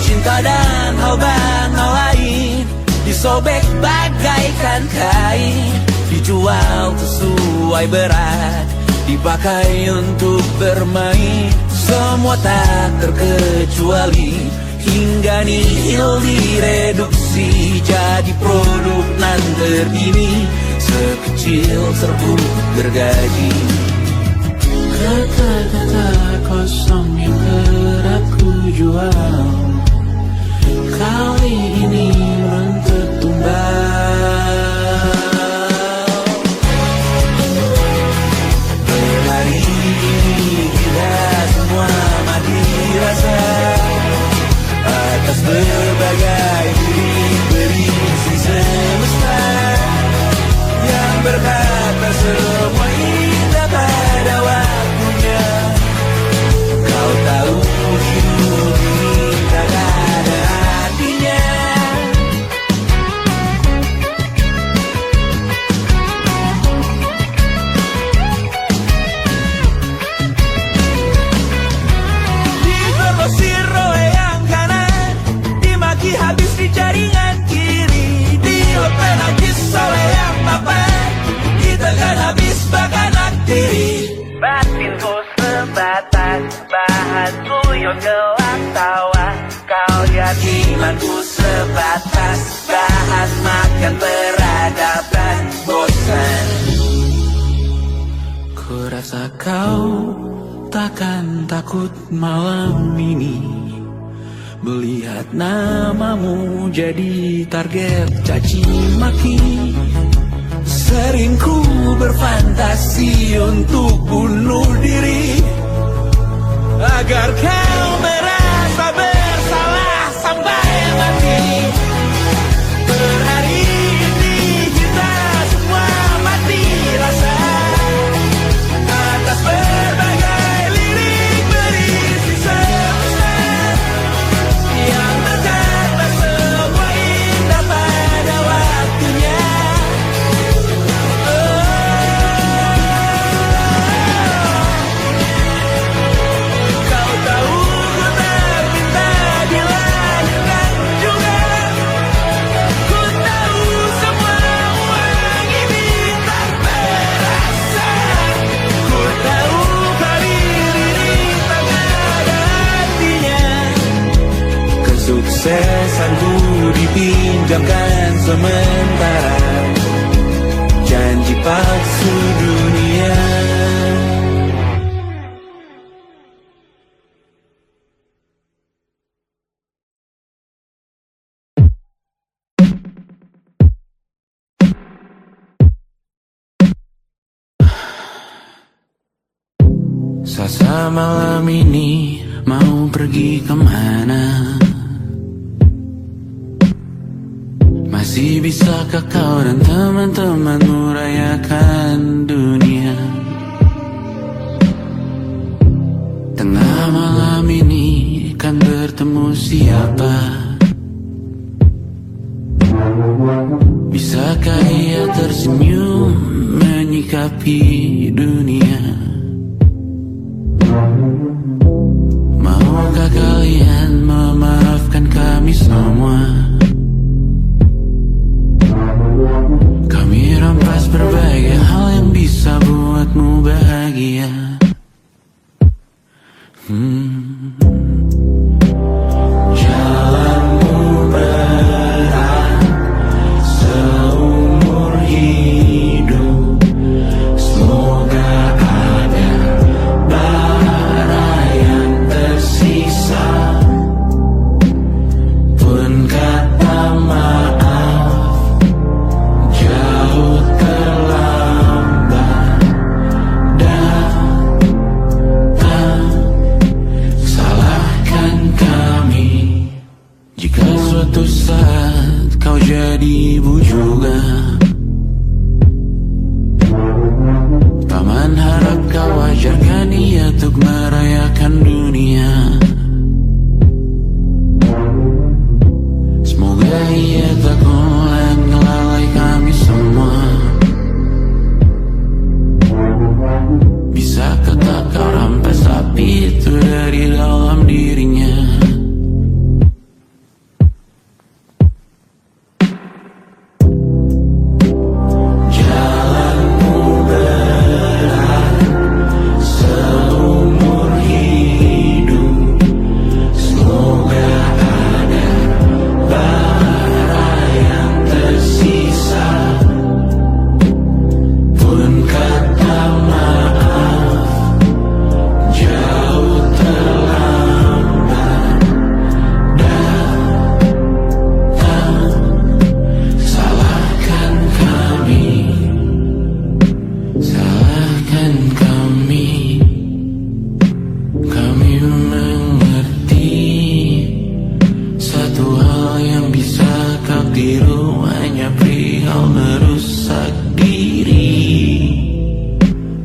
Cinta dan hal lain disobek bagaikan kain, dijual sesuai berat, dipakai untuk bermain. Semua tak terkecuali, hingga nihil direduksi jadi produk nan terkini, sekecil serbuk gergaji. Kata-kata kosong yang kerap ku jual, kali ini rentet tumbal. Hari ini kita semua mati rasa atas berbagai beri semesta yang berkata semua indah pada waktunya. Kau tahu hidup ini tak ada artinya. Diperlosir roe yang kanan, dimaki habis di jaringan kiri, dilepas najis oleh yang mapan, ditekan habis bakanak diri. Batinku sebatas bahan kuyun gelap tawa, kau lihat imanku sebatas bahan makan peradaban bosan. Ku rasa kau takkan takut malam ini Melihat namamu jadi target caci maki, sering ku berfantasi untuk bunuh diri agar kau merasa bersalah sampai mati. Per hari ini kita semua mati rasa atas berbagai lirik berisi semesta yang berkata semua indah pada waktunya. Kau tahu ku terpinta dilahirkan juga. Ku tahu semua uang ini tak berasa. Ku tahu kau diri tak ada artinya. Kesuksesanku dipinjamkan sementara, janji palsu dunia. Sasa malam ini mau pergi kemana? Masih bisakah kau dan teman-temanmu rayakan dunia? Tengah malam ini kan bertemu siapa? Bisakah ia tersenyum menyikapi dunia? Maukah kalian memaafkan kami semua? Kami rampas berbagai hal yang bisa buatmu bahagia. Jalanmu berat seumur hidup, semoga ada bara yang tersisa. Pun kata maaf jauh terlambat datang. Salahkan kami jika suatu saat kau jadi ibu juga. Paman harap kau ajarkan ia untuk merayakan dunia. Semoga ia tak mulai ngelalai kami semua. Bisakah tak kau rampas api itu dari dalam dirinya? Jalanmu berat seumur hidup, semoga ada bara yang tersisa. Pun kata maaf jauh terlambat datang. Salahkan kami, salahkan kami. Kami mengerti satu hal yang bisa kau tiru hanya perihal merusak diri.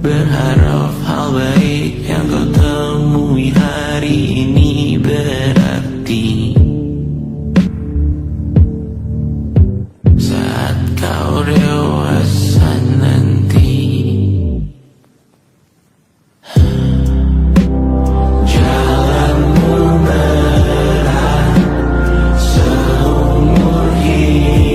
Berharap hal baik yang kau temui hari ini berarti saat kau dewasa nanti. Jalanmu berat seumur hidup,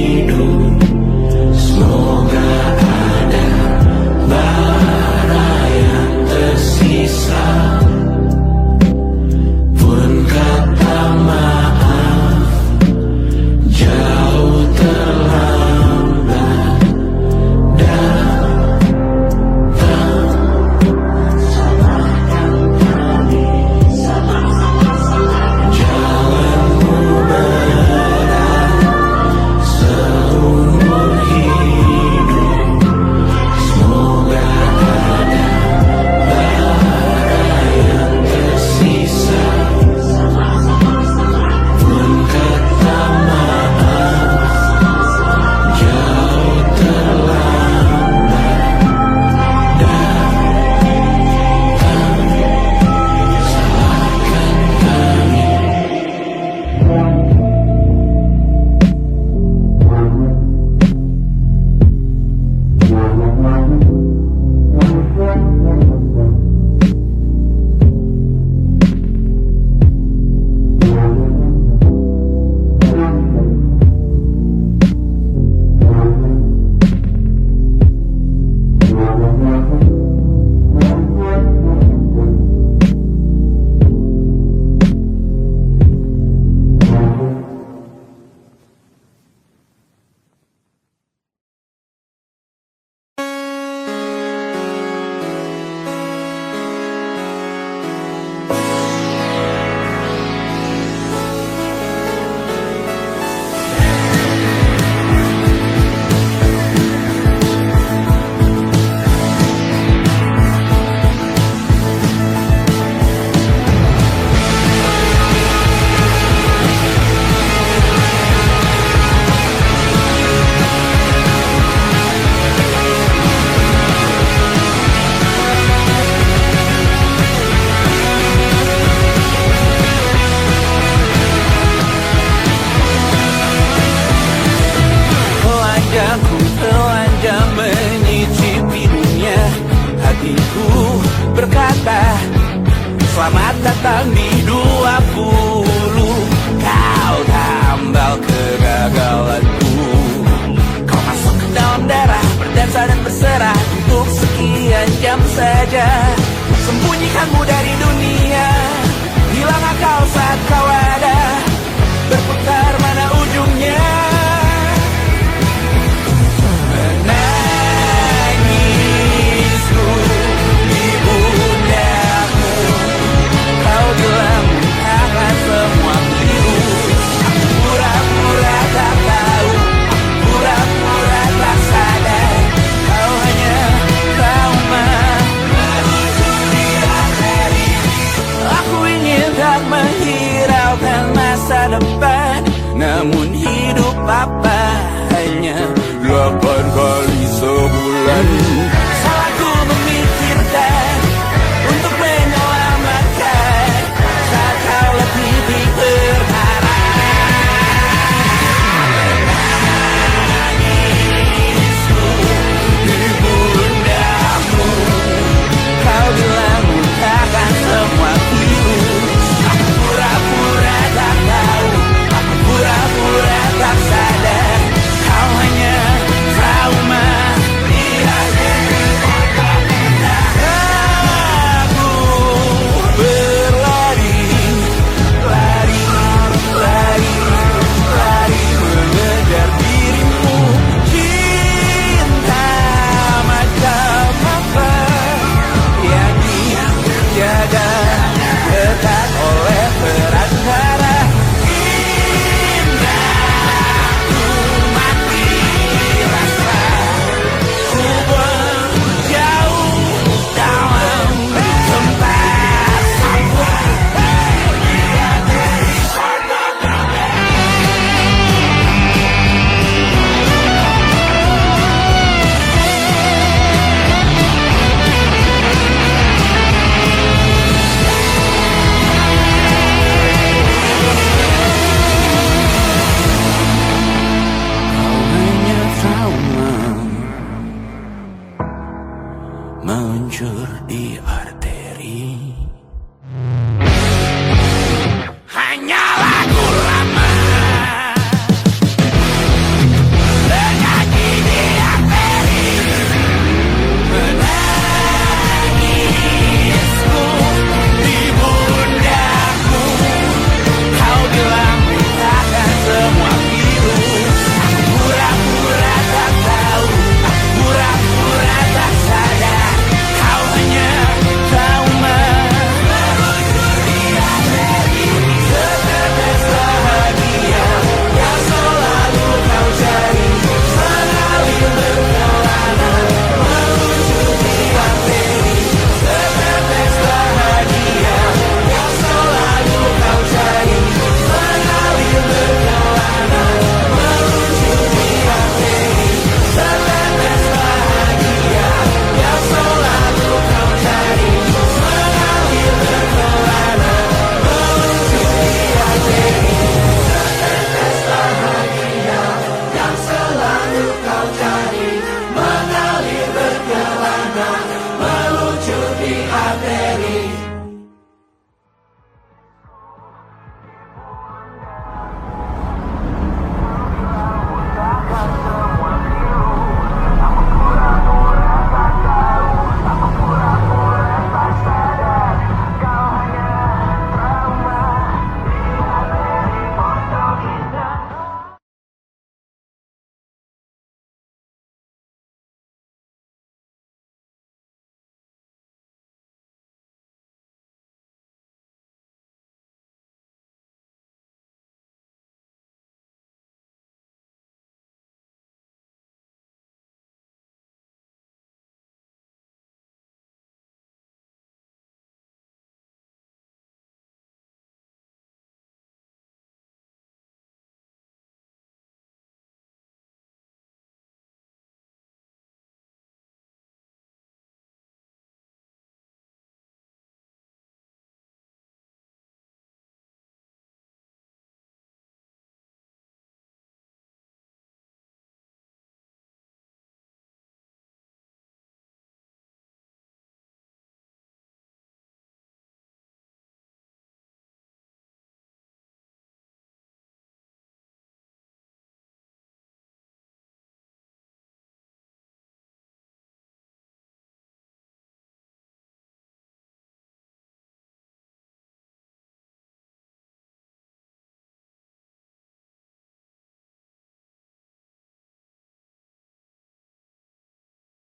Selamat datang di hidup aku.